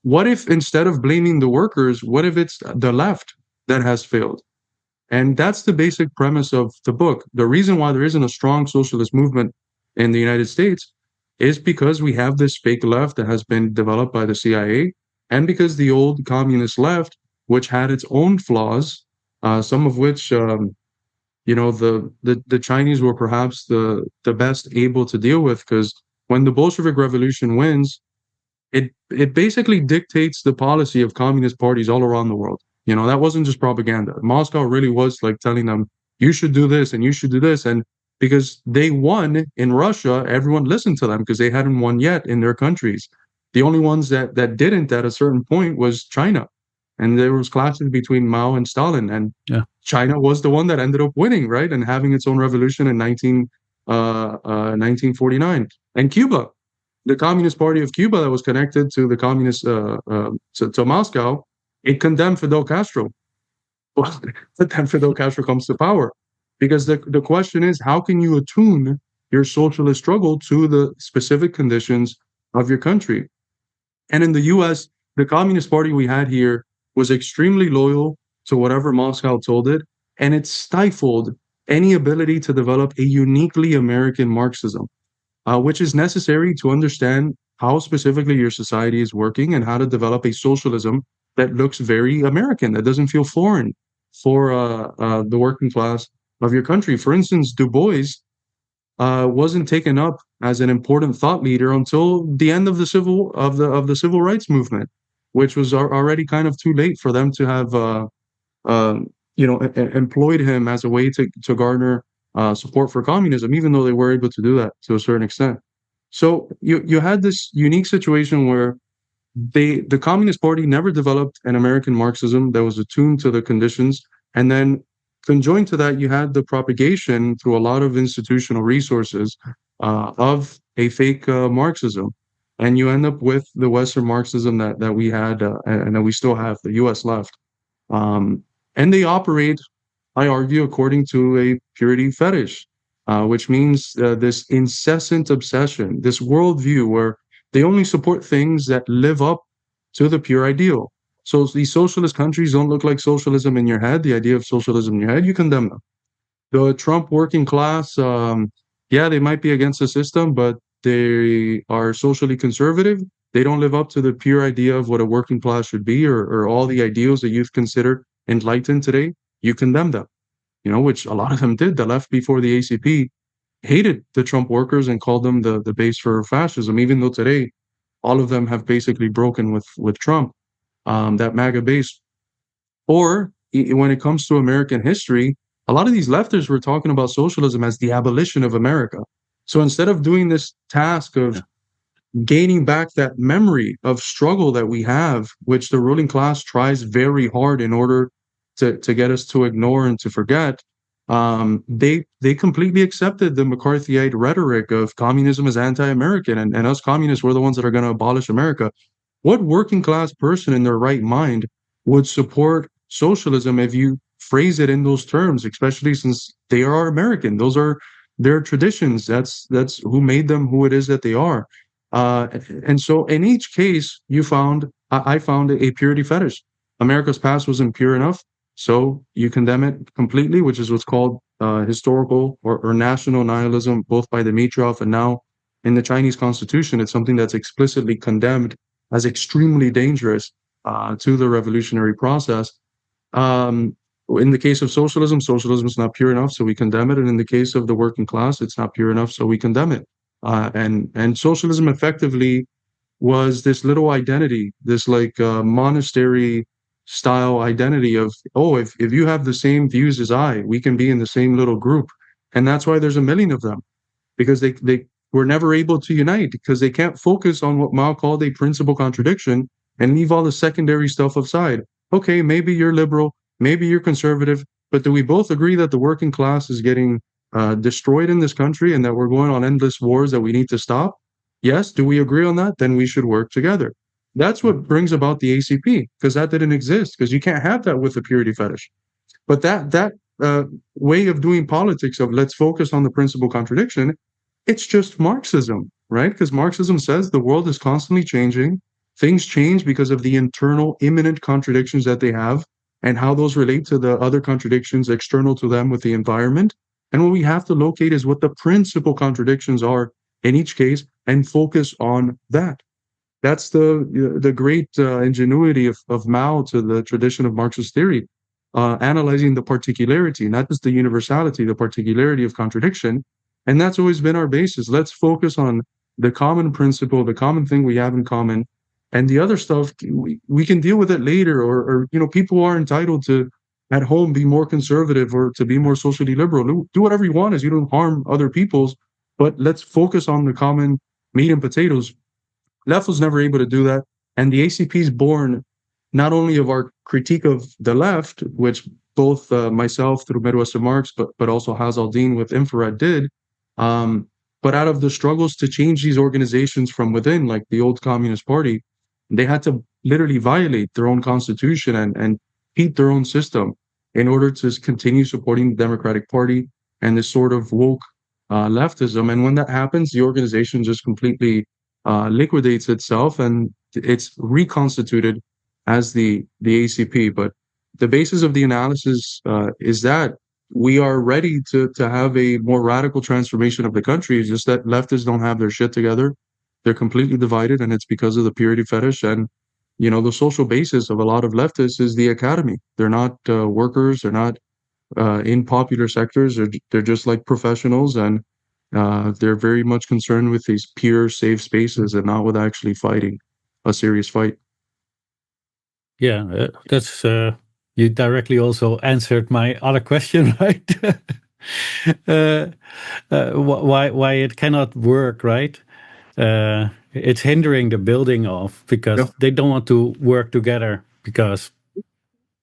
what if, instead of blaming the workers, what if it's the left that has failed? And that's the basic premise of the book. The reason why there isn't a strong socialist movement in the United States is because we have this fake left that has been developed by the CIA, and because the old communist left, which had its own flaws, some of which the Chinese were perhaps the best able to deal with, because when the Bolshevik Revolution wins, it basically dictates the policy of communist parties all around the world. That wasn't just propaganda. Moscow really was like telling them, you should do this and you should do this. And because they won in Russia, everyone listened to them because they hadn't won yet in their countries. The only ones that didn't at a certain point was China. And there was clashes between Mao and Stalin. And Yeah. China was the one that ended up winning, right? And having its own revolution in 1949. And Cuba, the Communist Party of Cuba that was connected to the communist to Moscow, it condemned Fidel Castro. Well, but then Fidel Castro comes to power, because the question is, how can you attune your socialist struggle to the specific conditions of your country? And in the U.S., the Communist Party we had here was extremely loyal to whatever Moscow told it, and it stifled any ability to develop a uniquely American Marxism, which is necessary to understand how specifically your society is working and how to develop a socialism that looks very American, that doesn't feel foreign for the working class of your country. For instance, Du Bois wasn't taken up as an important thought leader until the end of the civil rights movement, which was already kind of too late for them to have employed him as a way to garner support for communism, even though they were able to do that to a certain extent. So you had this unique situation where the Communist Party never developed an American Marxism that was attuned to the conditions, and then conjoined to that, you had the propagation through a lot of institutional resources of a fake Marxism. and you end up with the Western Marxism that we had and that we still have, the U.S. left. And they operate, I argue, according to a purity fetish, which means this incessant obsession, this worldview where they only support things that live up to the pure ideal. So these socialist countries don't look like socialism in your head, the idea of socialism in your head, you condemn them. The Trump working class, yeah, they might be against the system, but they are socially conservative. They don't live up to the pure idea of what a working class should be, or all the ideals that you've considered enlightened today. You condemn them, which a lot of them did. The left before the ACP hated the Trump workers and called them the base for fascism, even though today all of them have basically broken with Trump, that MAGA base. Or when it comes to American history, a lot of these leftists were talking about socialism as the abolition of America. So instead of doing this task of gaining back that memory of struggle that we have, which the ruling class tries very hard in order to get us to ignore and to forget, they completely accepted the McCarthyite rhetoric of communism as anti-American, and us communists were the ones that are going to abolish America. What working class person in their right mind would support socialism if you phrase it in those terms, especially since they are American? Those are their traditions. That's who made them who it is that they are. And so in each case, I found a purity fetish. America's past was impure enough, so you condemn it completely, which is what's called historical or national nihilism, both by Dimitrov and now in the Chinese constitution. It's something that's explicitly condemned as extremely dangerous to the revolutionary process. In the case of socialism, socialism is not pure enough, so we condemn it. And in the case of the working class, it's not pure enough, so we condemn it. And socialism effectively was this little identity, this like monastery style identity of, oh, if you have the same views as I, we can be in the same little group. And that's why there's a million of them, because they were never able to unite, because they can't focus on what Mao called a principal contradiction and leave all the secondary stuff aside. Okay, maybe you're liberal, maybe you're conservative, but do we both agree that the working class is getting destroyed in this country and that we're going on endless wars that we need to stop? Yes. Do we agree on that? Then we should work together. That's what brings about the ACP, because that didn't exist, because you can't have that with the purity fetish. But that way of doing politics of let's focus on the principal contradiction, it's just Marxism, right? Because Marxism says the world is constantly changing. Things change because of the internal immanent contradictions that they have and how those relate to the other contradictions external to them with the environment. And what we have to locate is what the principal contradictions are in each case and focus on that. That's the great ingenuity of Mao to the tradition of Marxist theory, analyzing the particularity, not just the universality, the particularity of contradiction. And that's always been our basis. Let's focus on the common principle, the common thing we have in common, and the other stuff we can deal with it later. Or people are entitled to at home be more conservative or to be more socially liberal. Do whatever you want as you don't harm other people's, but let's focus on the common meat and potatoes. Left was never able to do that, and the ACP is born not only of our critique of the left, which both myself through Midwestern Marx, but also Haz al-Din with Infrared did, but out of the struggles to change these organizations from within, like the old Communist Party, they had to literally violate their own constitution and beat their own system in order to continue supporting the Democratic Party and this sort of woke leftism. And when that happens, the organization just completely liquidates itself and it's reconstituted as the ACP. But the basis of the analysis is that we are ready to have a more radical transformation of the country. It's just that leftists don't have their shit together. They're completely divided, and it's because of the purity fetish. And the social basis of a lot of leftists is the academy. They're not workers. They're not in popular sectors. They're just like professionals, and they're very much concerned with these pure, safe spaces and not with actually fighting a serious fight. Yeah, that's you directly also answered my other question, right? Why it cannot work, right? It's hindering the building of, because they don't want to work together because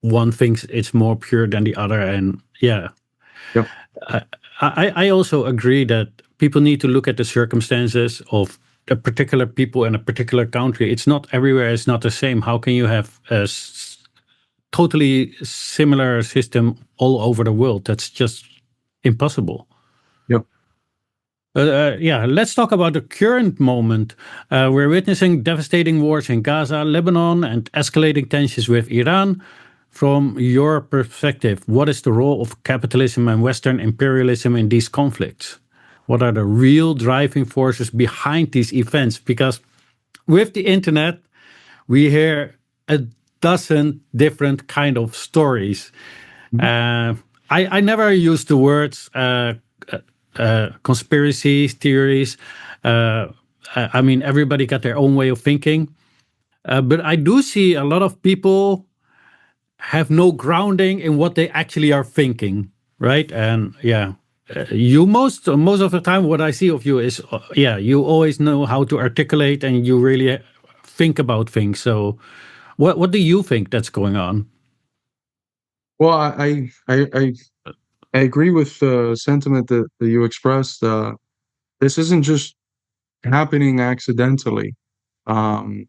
one thinks it's more pure than the other. And I also agree that people need to look at the circumstances of a particular people in a particular country. It's not everywhere. It's not the same. How can you have a totally similar system all over the world? That's just impossible. Yep. Yeah, let's talk about the current moment. We're witnessing devastating wars in Gaza, Lebanon, and escalating tensions with Iran. From your perspective, what is the role of capitalism and Western imperialism in these conflicts? What are the real driving forces behind these events? Because with the internet, we hear a dozen different kind of stories. I never use the words conspiracy theories. I mean, everybody got their own way of thinking. But I do see a lot of people have no grounding in what they actually are thinking, right? And yeah, you most of the time, what I see of you is, yeah, you always know how to articulate and you really think about things. So, what do you think that's going on? Well, I agree with the sentiment that you expressed. This isn't just happening accidentally. Um,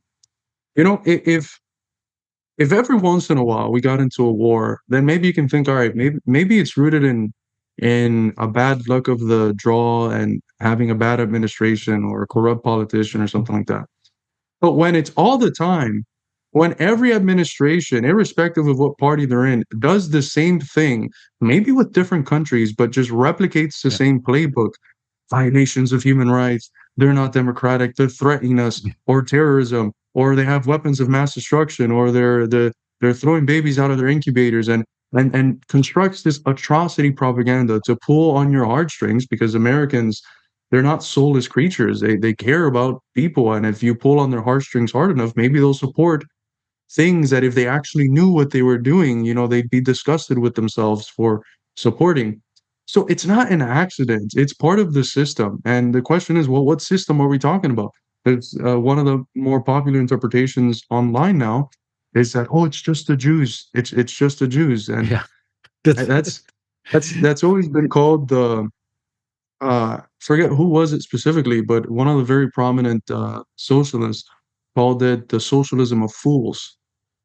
if every once in a while we got into a war, then maybe you can think, all right, maybe it's rooted in a bad luck of the draw and having a bad administration or a corrupt politician or something like that. But when it's all the time, when every administration, irrespective of what party they're in, does the same thing, maybe with different countries, but just replicates the Yeah, same playbook, violations of human rights, they're not democratic, they're threatening us, or terrorism, or they have weapons of mass destruction, or they're throwing babies out of their incubators and constructs this atrocity propaganda to pull on your heartstrings because Americans, they're not soulless creatures. They care about people, and if you pull on their heartstrings hard enough, maybe they'll support things that if they actually knew what they were doing, they'd be disgusted with themselves for supporting. So it's not an accident. It's part of the system. And the question is, well, what system are we talking about? It's one of the more popular interpretations online now is that, oh, it's just the Jews. It's just the Jews, and yeah, that's that's always been called the forget who was it specifically, but one of the very prominent socialists called it the socialism of fools.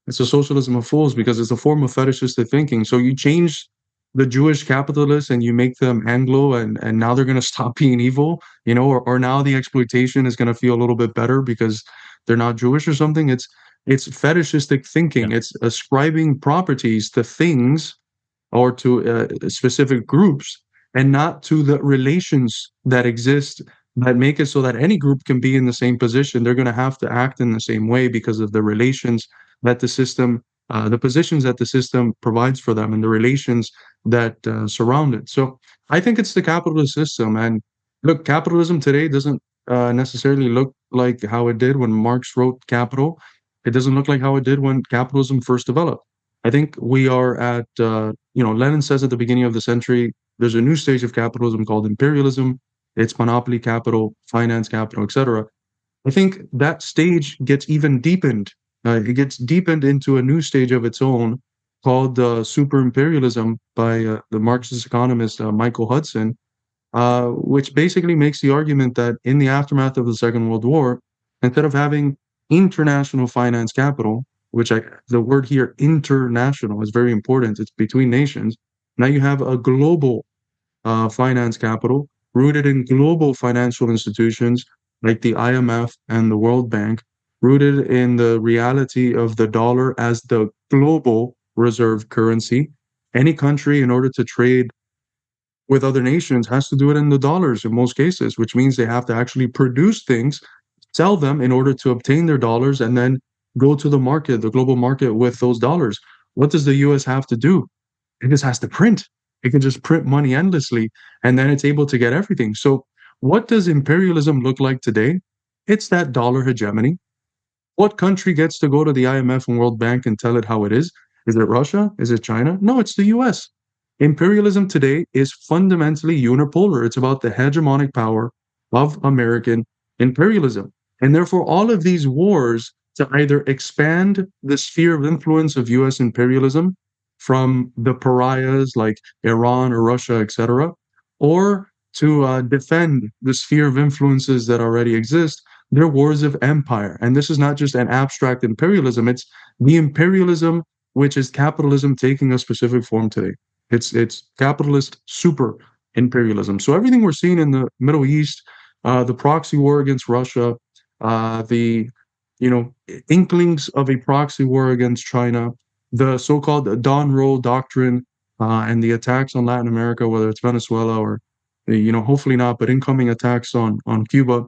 It's a socialism of fools because it's a form of fetishistic thinking. So you change the Jewish capitalists and you make them Anglo, and now they're going to stop being evil, or now the exploitation is going to feel a little bit better because they're not Jewish or something. It's fetishistic yeah, thinking. It's ascribing properties to things or to specific groups and not to the relations that exist that make it so that any group can be in the same position. They're going to have to act in the same way because of the relations that the system, the positions that the system provides for them and the relations that surround it. So I think it's the capitalist system. And look, capitalism today doesn't necessarily look like how it did when Marx wrote Capital. It doesn't look like how it did when capitalism first developed. I think we are at, Lenin says at the beginning of the century, there's a new stage of capitalism called imperialism. It's monopoly capital, finance capital, etc. I think that stage gets even deepened. It gets deepened into a new stage of its own called super imperialism by the Marxist economist Michael Hudson, which basically makes the argument that in the aftermath of the Second World War, instead of having international finance capital, the word here international is very important, it's between nations. Now you have a global finance capital rooted in global financial institutions like the IMF and the World Bank, rooted in the reality of the dollar as the global reserve currency. Any country, in order to trade with other nations, has to do it in the dollars in most cases, which means they have to actually produce things, sell them in order to obtain their dollars, and then go to the market, the global market, with those dollars. What does the US have to do? It just has to print. It can just print money endlessly, and then it's able to get everything. So, what does imperialism look like today? It's that dollar hegemony. What country gets to go to the IMF and World Bank and tell it how it is? Is it Russia? Is it China? No, it's the US. Imperialism today is fundamentally unipolar. It's about the hegemonic power of American imperialism. And therefore, all of these wars to either expand the sphere of influence of US imperialism from the pariahs like Iran or Russia, etc., or to defend the sphere of influences that already exist they're wars of empire. And this is not just an abstract imperialism, it's the imperialism which is capitalism taking a specific form today. It's capitalist super imperialism. So everything we're seeing in the Middle East, the proxy war against Russia, the inklings of a proxy war against China, the so-called Don Roll doctrine, and the attacks on Latin America, whether it's Venezuela or hopefully not, but incoming attacks on Cuba.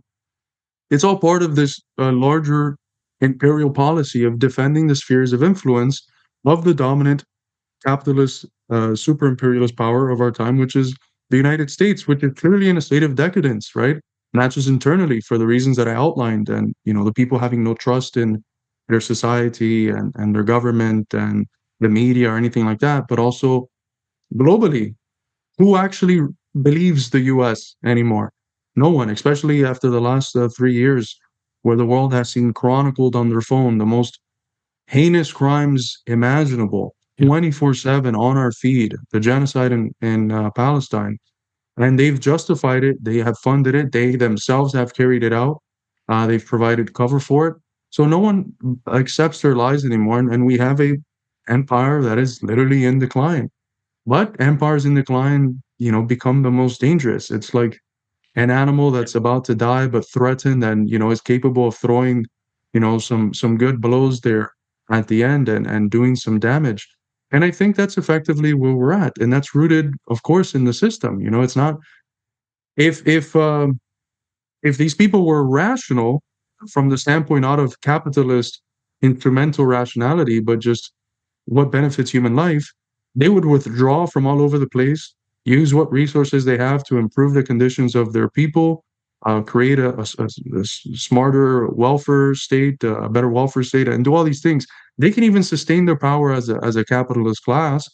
It's all part of this larger imperial policy of defending the spheres of influence of the dominant capitalist, super imperialist power of our time, which is the United States, which is clearly in a state of decadence, right? Not just internally for the reasons that I outlined, and the people having no trust in their society and their government and the media or anything like that, but also globally, who actually believes the US anymore? No one, especially after the last 3 years, where the world has seen chronicled on their phone the most heinous crimes imaginable, Yeah. 24/7 on our feed, the genocide in Palestine. And they've justified it, they have funded it, they themselves have carried it out, they've provided cover for it. So no one accepts their lies anymore, and we have a empire that is literally in decline. But empires in decline, become the most dangerous. It's like an animal that's about to die but threatened and is capable of throwing some good blows there at the end and doing some damage. And I think that's effectively where we're at, and that's rooted, of course, in the system. It's not if these people were rational from the standpoint not of capitalist instrumental rationality, but just what benefits human life, they would withdraw from all over the place, use what resources they have to improve the conditions of their people, create a smarter welfare state, a better welfare state, and do all these things. They can even sustain their power as a capitalist class,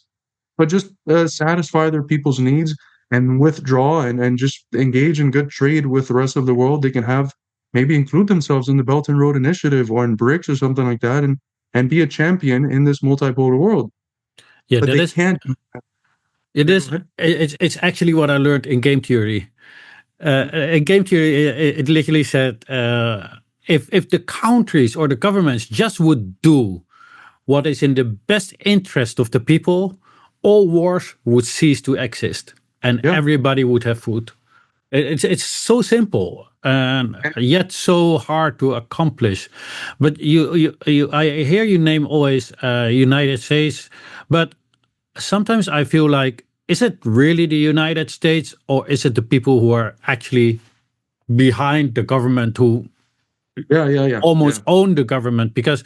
but just satisfy their people's needs and withdraw and just engage in good trade with the rest of the world. They can have maybe include themselves in the Belt and Road Initiative or in BRICS or something like that, and be a champion in this multipolar world. Yeah, But that they is can't. it Yeah, go is ahead. it's actually what I learned in game theory. In game theory, it literally said if the countries or the governments just would do what is in the best interest of the people, all wars would cease to exist, and Yeah. everybody would have food. It's so simple and yet so hard to accomplish. But I hear you name always United States, but sometimes I feel like, is it really the United States, or is it the people who are actually behind the government, who Yeah. Yeah. Yeah. almost Yeah. own the government? Because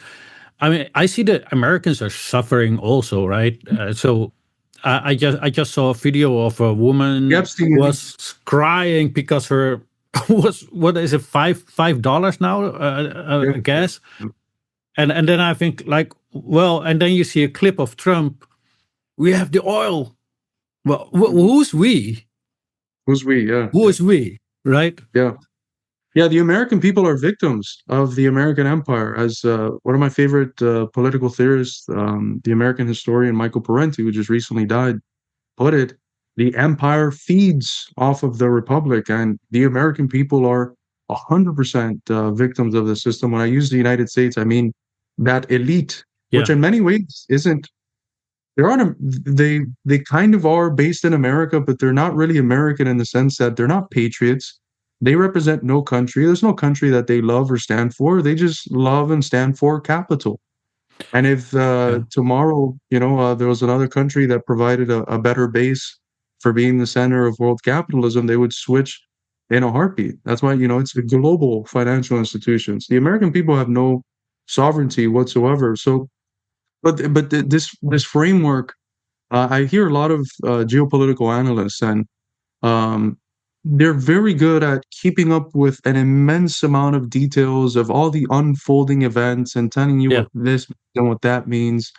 I mean, I see that Americans are suffering also, right? So I just saw a video of a The woman Epstein. was crying because her was, what is it, $5 now, Yeah. gas. And then I think, like, well, and then you see a clip of Trump. We have the oil. Well, Mhm. who's we? Who's we? Yeah. Who Yeah. is we? Right? Yeah. Yeah. The American people are victims of the American empire. As one of my favorite political theorists, the American historian Michael Parenti, who just recently died, put it, the empire feeds off of the republic, and the American people are 100% victims of the system. When I use the United States, I mean that elite, which Yeah. in many ways isn't. They're on a, they kind of are based in America, but they're not really American in the sense that they're not patriots. They represent no country. There's no country that they love or stand for. They just love and stand for capital. And if Yeah. tomorrow, there was another country that provided a better base for being the center of world capitalism, they would switch in a heartbeat. That's why, it's the global financial institutions. The American people have no sovereignty whatsoever. So, this framework, I hear a lot of geopolitical analysts, and um, they're very good at keeping up with an immense amount of details of all the unfolding events and telling you Yeah. what this and what that means.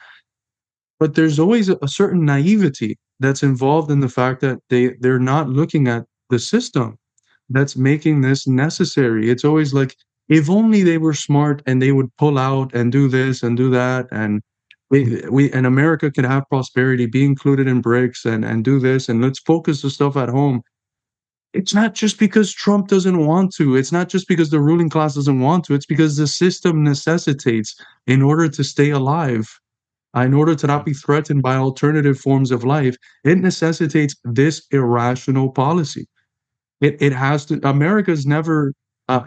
But there's always a certain naivety that's involved in the fact that they're not looking at the system that's making this necessary. It's always like, if only they were smart and they would pull out and do this and do that, and we and America could have prosperity, be included in BRICS and do this, and let's focus the stuff at home. it's not just because Trump doesn't want to. It's not just because the ruling class doesn't want to. It's because the system necessitates in order to stay alive, in order to not be threatened by alternative forms of life. It necessitates this irrational policy. It has to. America's never,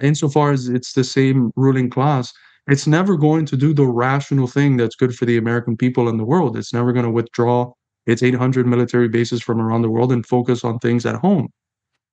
insofar as it's the same ruling class, it's never going to do the rational thing that's good for the American people and the world. It's never going to withdraw its 800 military bases from around the world and focus on things at home.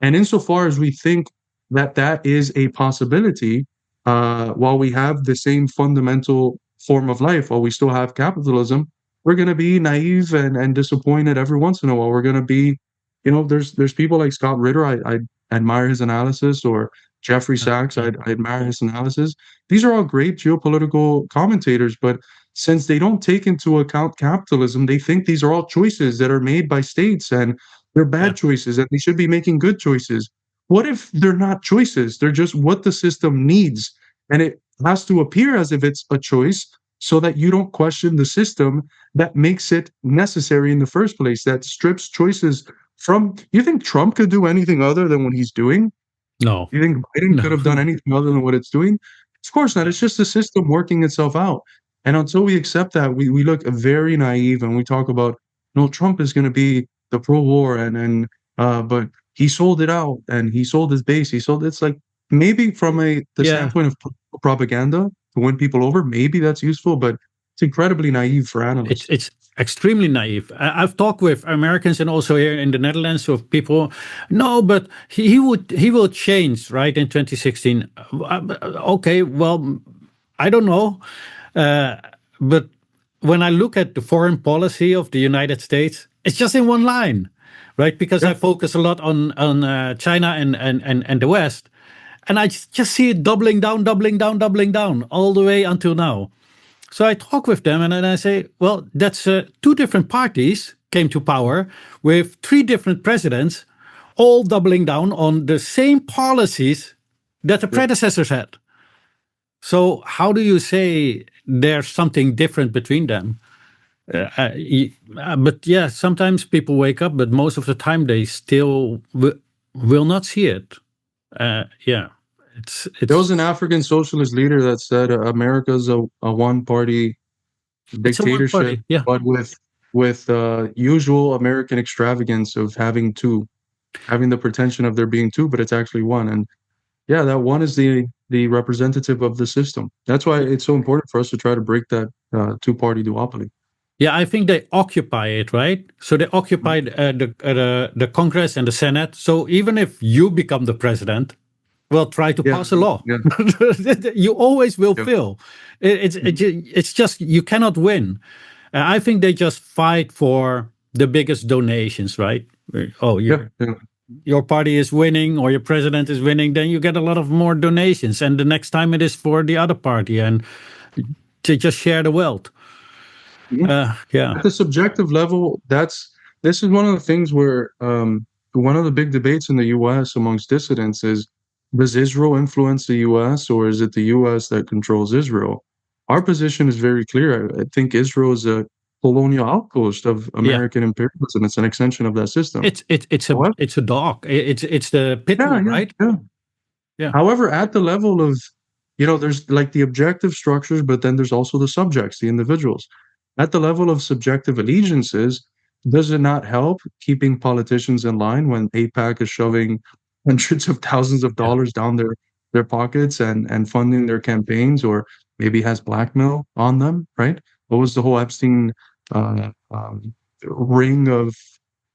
And insofar as we think that that is a possibility, while we have the same fundamental form of life, while we still have capitalism, we're going to be naive and disappointed every once in a while. We're going to be, there's people like Scott Ritter. I admire his analysis, or Jeffrey Sachs. I admire his analysis. These are all great geopolitical commentators, but since they don't take into account capitalism, they think these are all choices that are made by states, and they're Yeah. bad choices, and they should be making good choices. What if they're not choices? They're just what the system needs. And it has to appear as if it's a choice so that you don't question the system that makes it necessary in the first place, that strips choices from. You think Trump could do anything other than what he's doing? No. You think Biden No. could have done anything other than what it's doing? Of course not. Yeah. It's just the system working itself out. And until we accept that, we look very naive, and we talk about, no, Trump is going to be the pro-war, but he sold it out, and he sold his base. He sold. It's like, maybe from the Yeah. standpoint of propaganda to win people over, maybe that's useful, but it's incredibly naive for It's analysts. it's extremely naive. I've talked with Americans and also here in the Netherlands with people. No, but he will change, right, in 2016. Okay, well, I don't know, uh, but when I look at the foreign policy of the United States, it's just in one line, right? Because I Yeah, focus a lot on China and the West, and I just see it doubling down all the way until now. So I talk with them and then I say, well, that's two different parties came to power with three different presidents, all doubling down on the same policies that the yeah. predecessors had. So how do you say there's something different between them? But yeah, sometimes people wake up, but most of the time they still will not see it. Yeah, There was it's an African socialist leader that said, America's a one-party it's a one dictatorship, party. Yeah. but with usual American extravagance of having the pretension of there being two, but it's actually one. And yeah, that one is the representative of the system. That's why it's so important for us to try to break that two-party duopoly. Yeah, I think they occupy it, right? So they occupied the Congress and the Senate. So even if you become the president, well, try to Yeah, pass a law. yeah, You always will yeah. fail. Mhm. It's just you cannot win. I think they just fight for the biggest donations, right? Oh, Yeah, yeah. your party is winning or your president is winning, then you get a lot of more donations, and the next time it is for the other party, and to just share the wealth. Mhm. Yeah, At the subjective level, this is one of the things where one of the big debates in the U.S. amongst dissidents is, does Israel influence the U.S., or is it the U.S. that controls Israel? Our position is very clear. I think Israel is a colonial outpost of yeah. American imperialism. It's an extension of that system. However, It's a dog. It's the pit yeah, bull, yeah, right? yeah. Yeah, However, at the level of, there's like the objective structures, but then there's also the subjects, the individuals. At the level of subjective allegiances, does it not help keeping politicians in line when APAC is shoving hundreds of thousands of yeah, dollars down their pockets and funding their campaigns, or maybe has blackmail on them, right? What was the whole Epstein ring of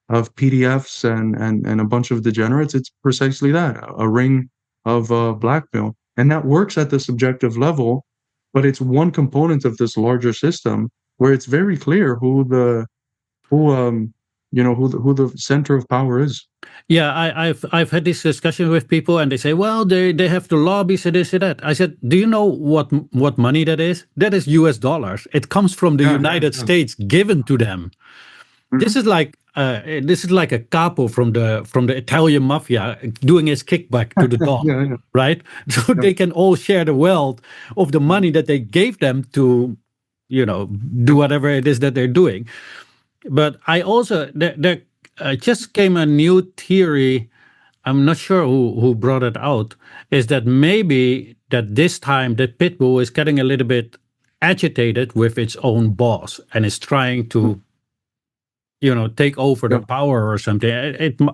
PDFs and a bunch of degenerates? It's precisely that, a ring of blackmail. And that works at the subjective level, but it's one component of this larger system where it's very clear who who the center of power is. yeah. I've had this discussion with people, and they say, well, they have the lobbies and this and that. I said, do you know what money that is? That is U.S. dollars. It comes from the Yeah, yeah, United yeah. States, given to them. Mhm. This is like a capo from the Italian mafia doing his kickback to the Don, Yeah, yeah, right? So yeah, they can all share the wealth of the mhm, money that they gave them to, you know, do yeah, whatever it is that they're doing. But I also there just came a new theory I'm not sure who brought it out, is that maybe that this time the pit bull is getting a little bit agitated with its own boss and is trying to, take over the Yeah. power or something.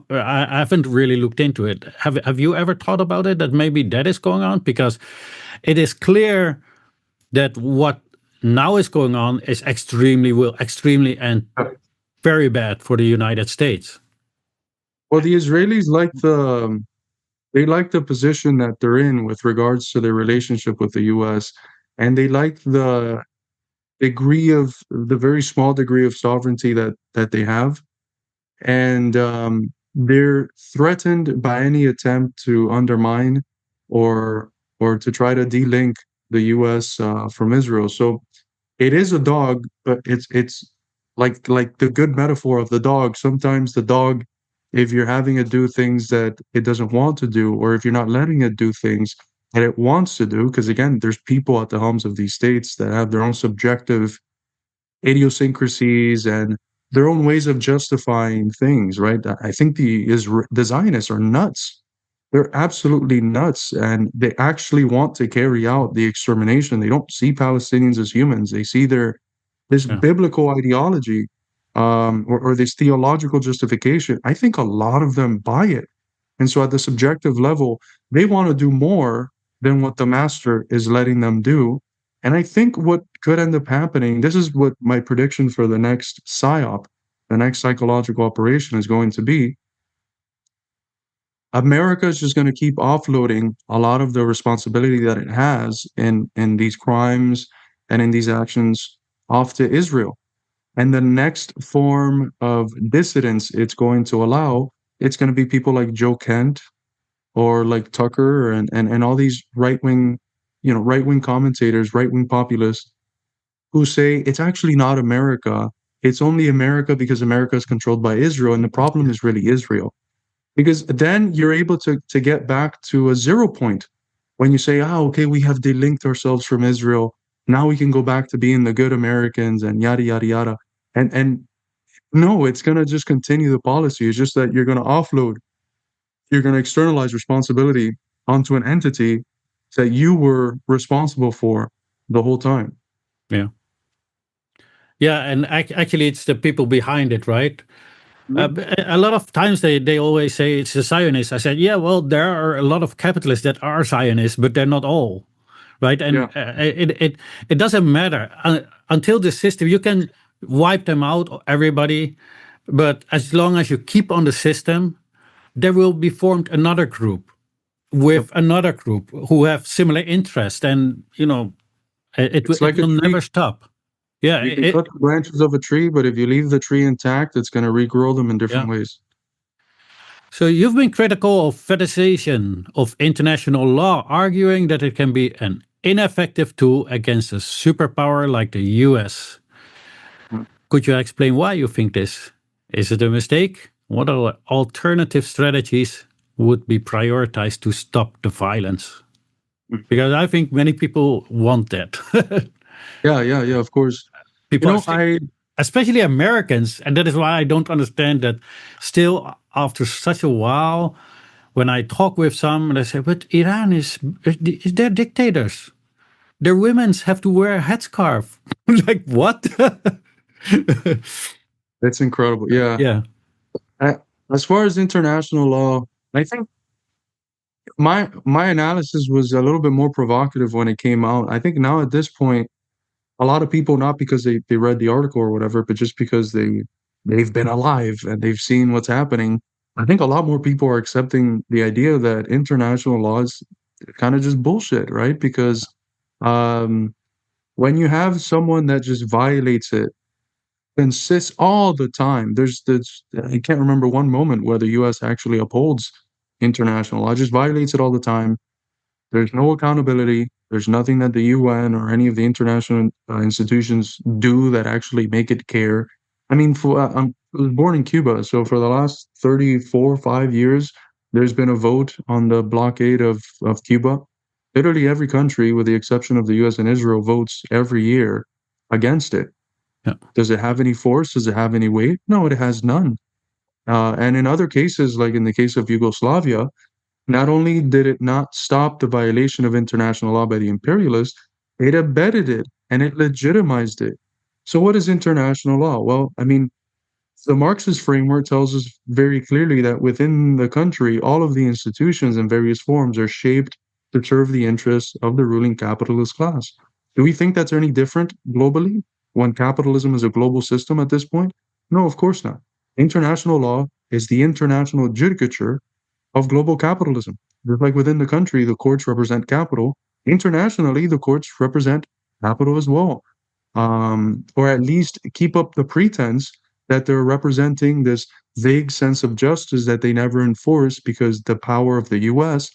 I haven't really looked into it. Have you ever thought about it, that maybe that is going on? Because it is clear that what now is going on is extremely and Yeah. very bad for the United States. Well, the Israelis like the position that they're in with regards to their relationship with the US, and they like the very small degree of sovereignty that they have. And they're threatened by any attempt to undermine or to try to delink the US from Israel. So it is a dog, but it's like the good metaphor of the dog. Sometimes the dog, if you're having it do things that it doesn't want to do, or if you're not letting it do things that it wants to do, because again, there's people at the helms of these states that have their own subjective idiosyncrasies and their own ways of justifying things, right? I think the Zionists are nuts. They're absolutely nuts, and they actually want to carry out the extermination. They don't see Palestinians as humans. They see this Yeah, biblical ideology, or this theological justification. I think a lot of them buy it, and so at the subjective level, they want to do more than what the master is letting them do. And I think what could end up happening, this is what my prediction for the next PSYOP, the next psychological operation is going to be. America is just going to keep offloading a lot of the responsibility that it has in these crimes and in these actions off to Israel. And the next form of dissidence it's going to allow, it's going to be people like Joe Kent or like Tucker and all these right wing commentators, right wing populists who say it's actually not America. It's only America because America is controlled by Israel, and the problem is really Israel. Because then you're able to get back to a 0 point when you say, okay, we have delinked ourselves from Israel. Now we can go back to being the good Americans and yada yada yada. And no, it's gonna just continue the policy. It's just that you're gonna externalize responsibility onto an entity that you were responsible for the whole time. yeah, yeah. And actually, it's the people behind it, right? Mhm. A lot of times they always say it's the Zionists. I said, yeah, well, there are a lot of capitalists that are Zionists, but they're not all, right? And Yeah, it doesn't matter until the system. You can wipe them out, everybody, but as long as you keep on the system, there will be formed another group yep. with another group who have similar interests, and It's it like a will tree. never stop. Yeah, You can cut the branches of a tree, but if you leave the tree intact, it's going to regrow them in different yeah. ways. So you've been critical of federalization of international law, arguing that it can be an ineffective tool against a superpower like the US. Mm. Could you explain why you think this? Is it a mistake? What are alternative strategies would be prioritized to stop the violence? Mm. Because I think many people want that. Yeah, yeah, yeah, of course. You People, know, I especially Americans, and that is why I don't understand that still after such a while, when I talk with some, they say, but Iran is they're dictators. Their women's have to wear a headscarf. Like what? That's incredible. Yeah. Yeah, I, as far as international law, I think my analysis was a little bit more provocative when it came out. I think now at this point, a lot of people, not because they read the article or whatever, but just because they've been alive and they've seen what's happening. I think a lot more people are accepting the idea that international law is kind of just bullshit, right? Because um, when you have someone that just violates it, consists all the time, there's I can't remember one moment where the U.S. actually upholds international law, just violates it all the time. There's no accountability. There's nothing that the UN or any of the international institutions do that actually make it care. I mean, I was born in Cuba, so for the last 34, 5 years, there's been a vote on the blockade of Cuba. Literally every country, with the exception of the US and Israel, votes every year against it. yeah, Does it have any force? Does it have any weight? No, it has none. And in other cases, like in the case of Yugoslavia, not only did it not stop the violation of international law by the imperialists, it abetted it and it legitimized it. So, what is international law? Well, I mean, the Marxist framework tells us very clearly that within the country, all of the institutions in various forms are shaped to serve the interests of the ruling capitalist class. Do we think that's any different globally when capitalism is a global system at this point? No, of course not. International law is the international judicature of global capitalism. Just like within the country, the courts represent capital. Internationally, the courts represent capital as well, or at least keep up the pretense that they're representing this vague sense of justice that they never enforce because the power of the US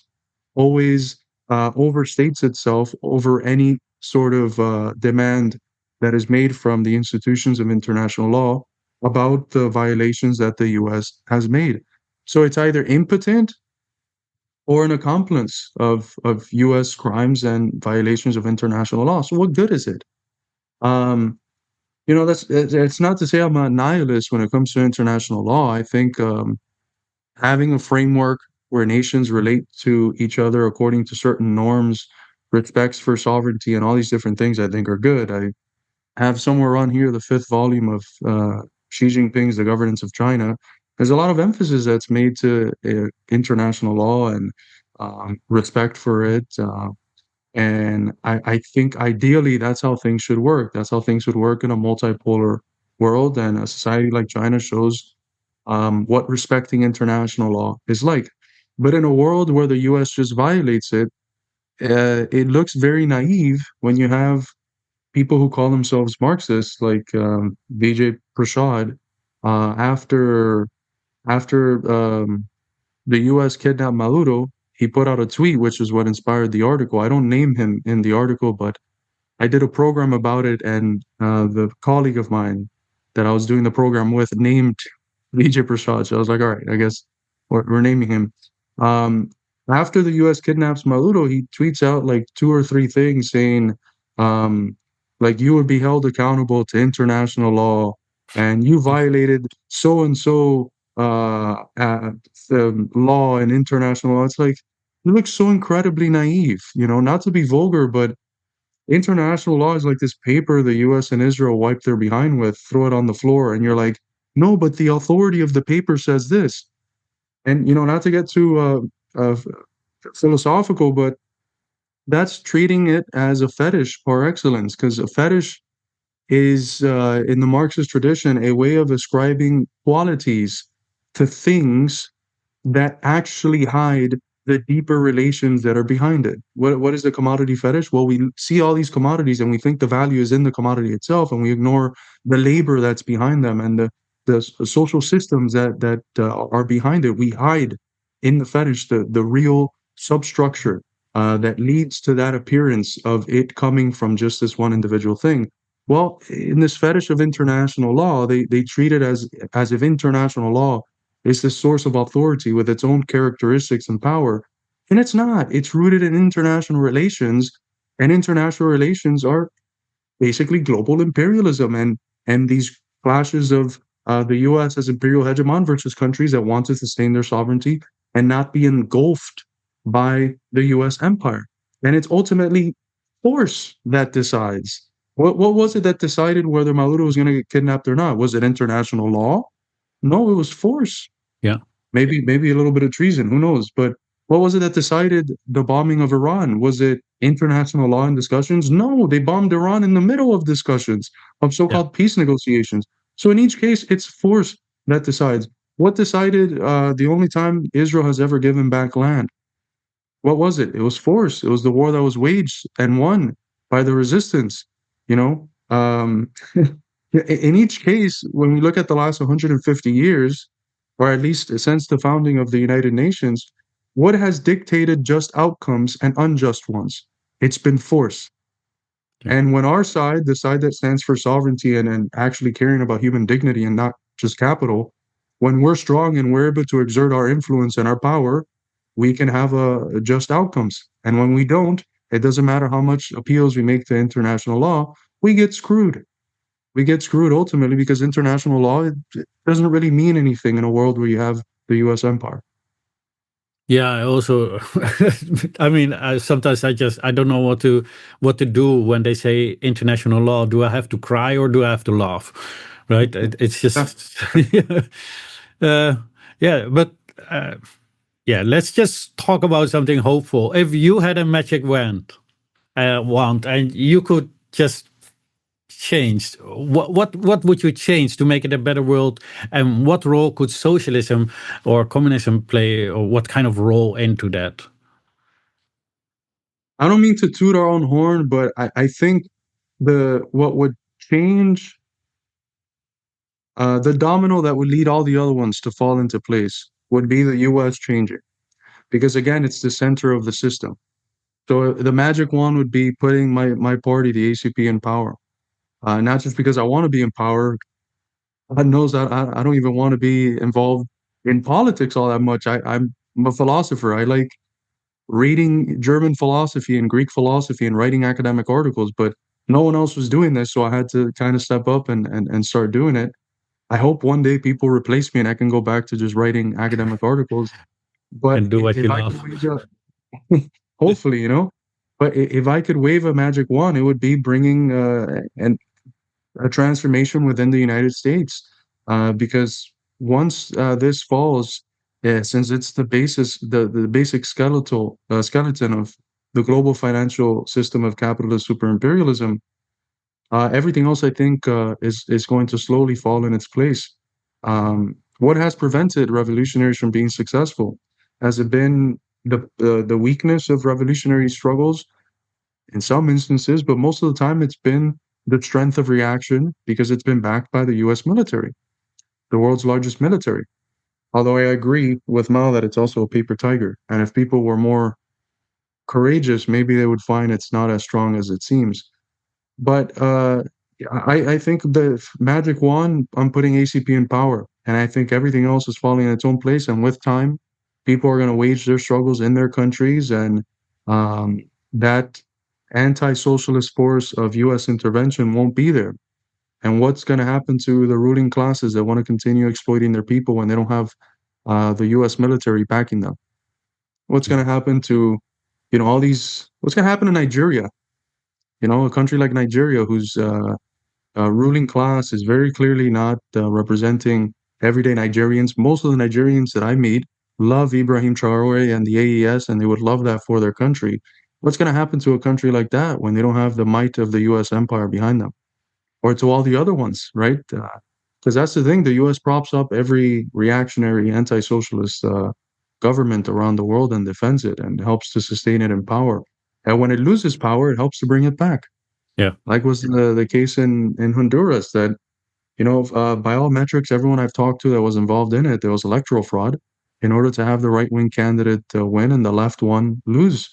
always overstates itself over any sort of demand that is made from the institutions of international law about the violations that the US has made. So it's either impotent or an accomplice of US crimes and violations of international law. So what good is it? Um, that's it's not to say I'm a nihilist when it comes to international law. I think having a framework where nations relate to each other according to certain norms, respects for sovereignty, and all these different things, I think are good. I have somewhere on here the fifth volume of Xi Jinping's The Governance of China. There's a lot of emphasis that's made to international law and respect for it. And I think ideally that's how things should work. That's how things would work in a multipolar world. And a society like China shows what respecting international law is like. But in a world where the US just violates it, it looks very naive when you have people who call themselves Marxists, like Vijay Prashad, after the U.S. kidnapped Maduro, he put out a tweet, which is what inspired the article. I don't name him in the article, but I did a program about it, and the colleague of mine that I was doing the program with named Vijay Prashad. So I was like, all right, I guess we're naming him. Um, After the U.S. kidnaps Maduro, he tweets out like two or three things saying, um, like, you would be held accountable to international law, and you violated so and so law and international law. It's like, you look so incredibly naive, not to be vulgar, but international law is like this paper the US and Israel wipe their behind with, throw it on the floor, and you're like, no, but the authority of the paper says this. And, not to get too philosophical, but that's treating it as a fetish par excellence, because a fetish is, in the Marxist tradition, a way of ascribing qualities to things that actually hide the deeper relations that are behind it. What is the commodity fetish? Well, we see all these commodities and we think the value is in the commodity itself, and we ignore the labor that's behind them and the social systems that are behind it. We hide in the fetish the real substructure that leads to that appearance of it coming from just this one individual thing. Well, in this fetish of international law, they treat it as if international law is the source of authority with its own characteristics and power. And it's not. It's rooted in international relations, and international relations are basically global imperialism and these clashes of the U.S. as imperial hegemon versus countries that want to sustain their sovereignty and not be engulfed by the U.S. empire. And it's ultimately force that decides. What was it that decided whether Maduro was going to get kidnapped or not? Was it international law? No, it was force. Yeah. Maybe a little bit of treason, who knows? But what was it that decided the bombing of Iran? Was it international law and discussions? No, they bombed Iran in the middle of discussions of Yeah. so-called peace negotiations. So in each case, it's force that decides. What decided the only time Israel has ever given back land? What was it? It was force. It was the war that was waged and won by the resistance. You know, in each case, when we look at the last 150 years, or at least since the founding of the United Nations, what has dictated just outcomes and unjust ones? It's been force. Yeah. And when our side, the side that stands for sovereignty and actually caring about human dignity and not just capital, when we're strong and we're able to exert our influence and our power, we can have just outcomes. And when we don't, it doesn't matter how much appeals we make to international law, we get screwed. we get screwed ultimately because international law it doesn't really mean anything in a world where you have the U.S. empire. Yeah, I also, I mean, sometimes I don't know what to do when they say international law. Do I have to cry or do I have to laugh? Right? It's Yeah. just, yeah, uh, yeah. But yeah, let's just talk about something hopeful. If you had a magic wand, and you could just change, what would you change to make it a better world? And what role could socialism or communism play, or what kind of role into that? I don't mean to toot our own horn, but I think the what would change the domino that would lead all the other ones to fall into place would be the U.S. changing, because again, it's the center of the system. So the magic wand would be putting my party, the ACP, in power. Not just because I want to be in power. God knows that I don't even want to be involved in politics all that much. I'm a philosopher. I like reading German philosophy and Greek philosophy and writing academic articles, but no one else was doing this, so I had to kind of step up and start doing it. I hope one day people replace me and I can go back to just writing academic articals. But And do what you if I could love. wage a, hopefully, but if I could wave a magic wand, it would be bringing a transformation within the United States. Because once this falls, since it's the basis, the basic skeleton of the global financial system of capitalist super imperialism, everything else I think is going to slowly fall in its place. What has prevented revolutionaries from being successful? Has it been the weakness of revolutionary struggles? In some instances, but most of the time it's been the strength of reaction because it's been backed by the US military, the world's largest military. Although I agree with Mao that it's also a paper tiger. And if people were more courageous, maybe they would find it's not as strong as it seems. But I think the magic wand, I'm putting ACP in power. And I think everything else is falling in its own place. And with time, people are going to wage their struggles in their countries. And that anti-socialist force of US intervention won't be there. And what's going to happen to the ruling classes that want to continue exploiting their people when they don't have the US military backing them? What's going to happen to, what's going to happen to Nigeria? A country like Nigeria whose ruling class is very clearly not representing everyday Nigerians. Most of the Nigerians that I meet love Ibrahim Traore and the AES, and they would love that for their country. What's going to happen to a country like that when they don't have the might of the U.S. empire behind them, or to all the other ones, right? Because that's the thing, the U.S. props up every reactionary, anti-socialist government around the world and defends it and helps to sustain it in power. And when it loses power, it helps to bring it back. Yeah. Like was the case in Honduras that, by all metrics, everyone I've talked to that was involved in it, there was electoral fraud in order to have the right-wing candidate win and the left one lose.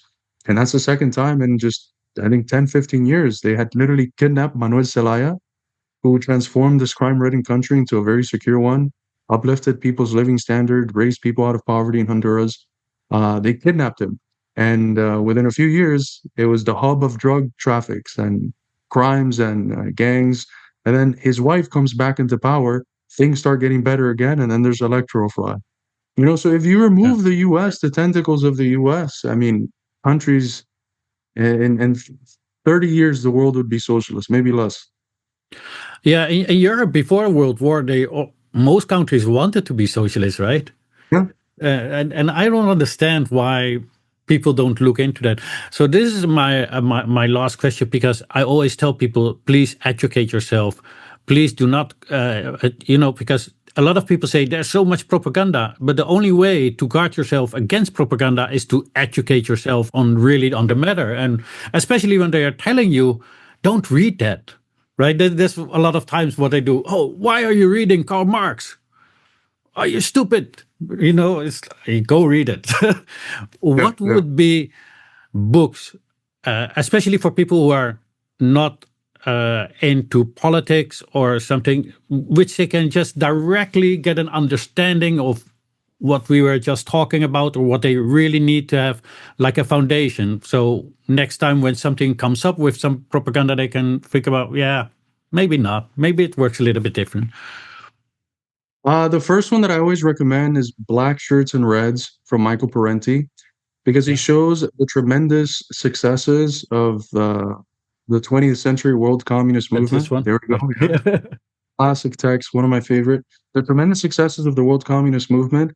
And that's the second time in just, I think, 10, 15 years. They had literally kidnapped Manuel Zelaya, who transformed this crime-ridden country into a very secure one, uplifted people's living standard, raised people out of poverty in Honduras. They kidnapped him. And within a few years, it was the hub of drug traffics and crimes and gangs. And then his wife comes back into power. Things start getting better again, and then there's electoral fraud. So if you Yeah. remove the U.S., the tentacles of the U.S., I mean, countries in 30 years, the world would be socialist, maybe less. Yeah, in Europe before World War, most countries wanted to be socialist, right? Yeah. And I don't understand why people don't look into that. So this is my last question, because I always tell people, please educate yourself. Please do not, because a lot of people say there's so much propaganda, but the only way to guard yourself against propaganda is to educate yourself on the matter, and especially when they are telling you, don't read that. Right? That's a lot of times what they do. Oh, why are you reading Karl Marx? Are you stupid? It's go read it. Yeah. What Yeah. would be books, especially for people who are not into politics or something, which they can just directly get an understanding of what we were just talking about, or what they really need to have, like a foundation. So next time when something comes up with some propaganda, they can think about, yeah, maybe not. Maybe it works a little bit different. The first one that I always recommend is Black Shirts and Reds from Michael Parenti, because he Yeah, shows the tremendous successes of the 20th century world communist that's this movement. one. There we go. Yeah. Yeah. Classic text, one of my favorite. The tremendous successes of the world communist movement,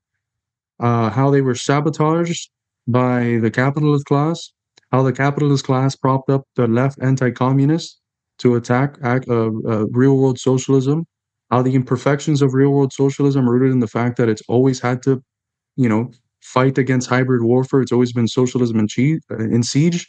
how they were sabotaged by the capitalist class, how the capitalist class propped up the left anti-communists to attack real-world socialism, how the imperfections of real-world socialism rooted in the fact that it's always had to, you know, fight against hybrid warfare. It's always been socialism in siege,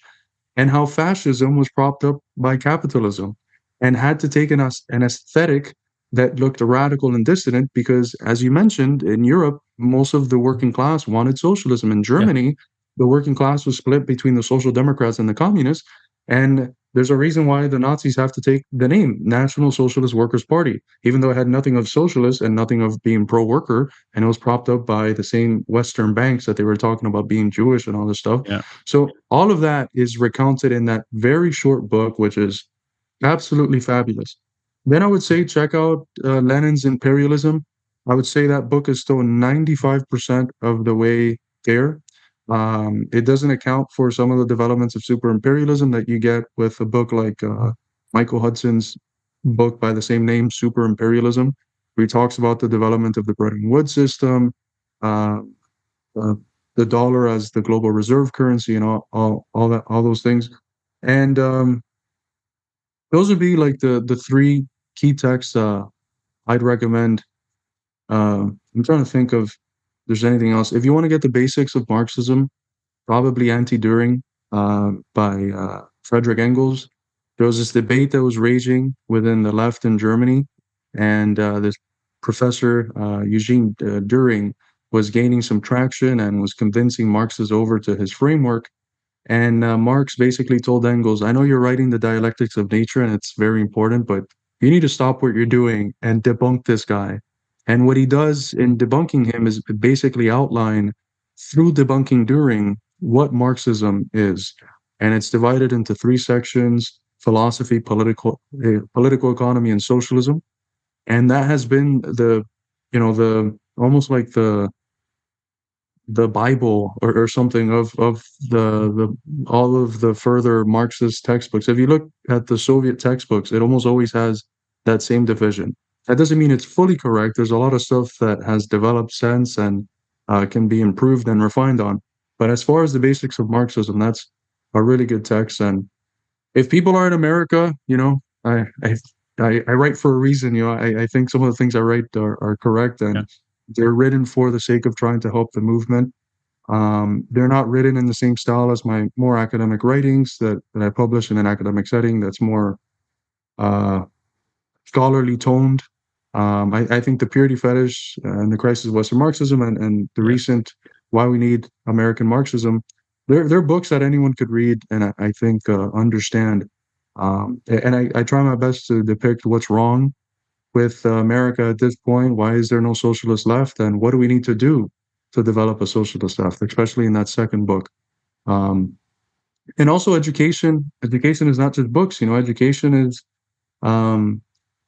and how fascism was propped up by capitalism and had to take an aesthetic that looked radical and dissident because, as you mentioned, in Europe, most of the working class wanted socialism. In Yeah. Germany, the working class was split between the Social Democrats and the Communists. And there's a reason why the Nazis have to take the name National Socialist Workers' Party, even though it had nothing of socialist and nothing of being pro worker. And it was propped up by the same Western banks that they were talking about being Jewish and all this stuff. Yeah. So all of that is recounted in that very short book, which is absolutely fabulous. Then I would say check out Lenin's Imperialism. I would say that book is still 95% of the way there. It doesn't account for some of the developments of super imperialism that you get with a book like Michael Hudson's book by the same name, Super Imperialism, where he talks about the development of the Bretton Woods system, uh, uh, the dollar as the global reserve currency, and all those things. And those would be like the three key texts I'd recommend. I'm trying to think of if there's anything else. If you want to get the basics of Marxism, probably Anti-Düring by Frederick Engels. There was this debate that was raging within the left in Germany, and this professor, Eugene Düring, was gaining some traction and was convincing Marxists over to his framework. And Marx basically told Engels, I know you're writing the dialectics of nature and it's very important, but you need to stop what you're doing and debunk this guy. And what he does in debunking him is basically outline through debunking Düring what Marxism is. And it's divided into three sections: philosophy, political economy, and socialism. And that has been the almost like the Bible or something of the all of the further Marxist textbooks. If you look at the Soviet textbooks, it almost always has that same division. That doesn't mean it's fully correct. There's a lot of stuff that has developed since and can be improved and refined on. But as far as the basics of Marxism, that's a really good text. And if people are in America, I write for a reason. I think some of the things I write are correct, Yeah. and they're written for the sake of trying to help the movement. They're not written in the same style as my more academic writings that I publish in an academic setting that's more uh, scholarly toned. I think the purity fetish and the crisis of Western Marxism and the Yeah. recent Why We Need American Marxism, they're books that anyone could read and I think understand. And I try my best to depict what's wrong with America at this point. Why is there no socialist left? And what do we need to do to develop a socialist left, especially in that second book? Um, and also education. Education is not just books. Education is um,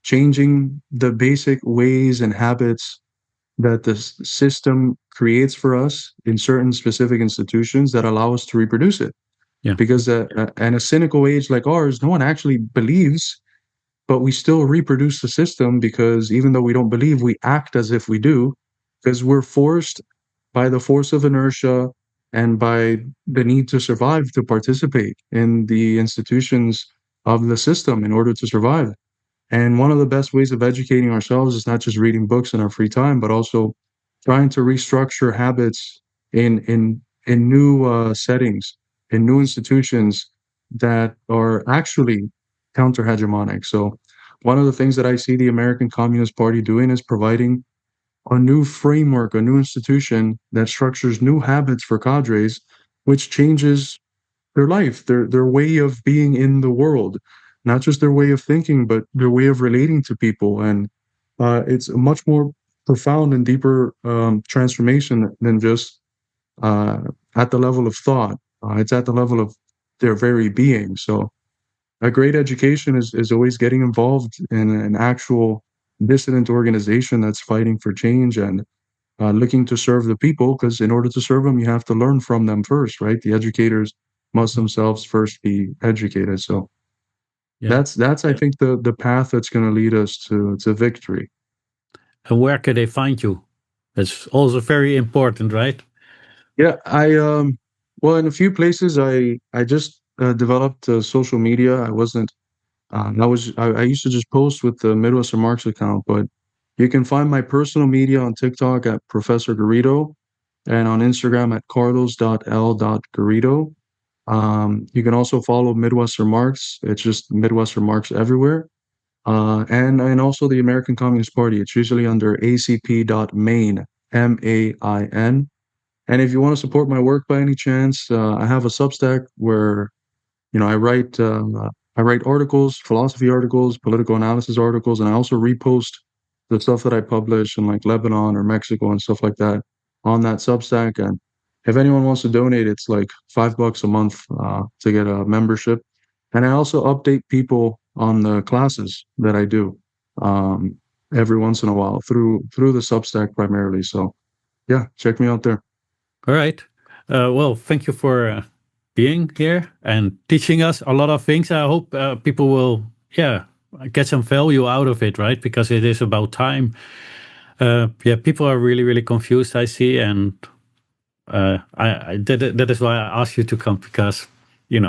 changing the basic ways and habits that the system creates for us in certain specific institutions that allow us to reproduce it. Yeah. Because in a cynical age like ours, no one actually believes, but we still reproduce the system because even though we don't believe, we act as if we do, because we're forced by the force of inertia and by the need to survive to participate in the institutions of the system in order to survive. And one of the best ways of educating ourselves is not just reading books in our free time, but also trying to restructure habits in new settings, in new institutions that are actually counter hegemonic. So, one of the things that I see the American Communist Party doing is providing a new framework, a new institution that structures new habits for cadres, which changes their life, their way of being in the world, not just their way of thinking, but their way of relating to people. And it's a much more profound and deeper transformation than just uh, at the level of thought. It's at the level of their very being. So a great education is always getting involved in an actual dissident organization that's fighting for change and looking to serve the people, because in order to serve them, you have to learn from them first, right? The educators must themselves first be educated. So Yeah. that's I think the path that's going to lead us to victory. And where can they find you? That's also very important, right? Yeah, well, in a few places, I just developed social media. I wasn't I used to just post with the Midwestern Marks account, but you can find my personal media on TikTok at Professor Garrido and on Instagram at carlos.l.garrido. You can also follow Midwestern Marks. It's just Midwestern Marks everywhere. And also the American Communist Party. It's usually under acp.main, MAIN. And if you want to support my work by any chance, I have a Substack where I write articles, philosophy articles, political analysis articles, and I also repost the stuff that I publish in like Lebanon or Mexico and stuff like that on that Substack. And if anyone wants to donate, it's like $5 a month to get a membership. And I also update people on the classes that I do um, every once in a while through the Substack primarily. So yeah, check me out there. All right. Well, thank you for being here and teaching us a lot of things. I hope people will, yeah, get some value out of it, right? Because it is about time. Yeah, people are really, really confused, I see, and that is why I asked you to come, because you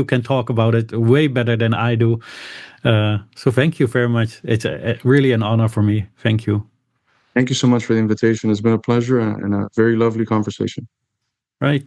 can talk about it way better than I do. So thank you very much. It's really an honor for me. Thank you. Thank you so much for the invitation. It's been a pleasure and a very lovely conversation. Right.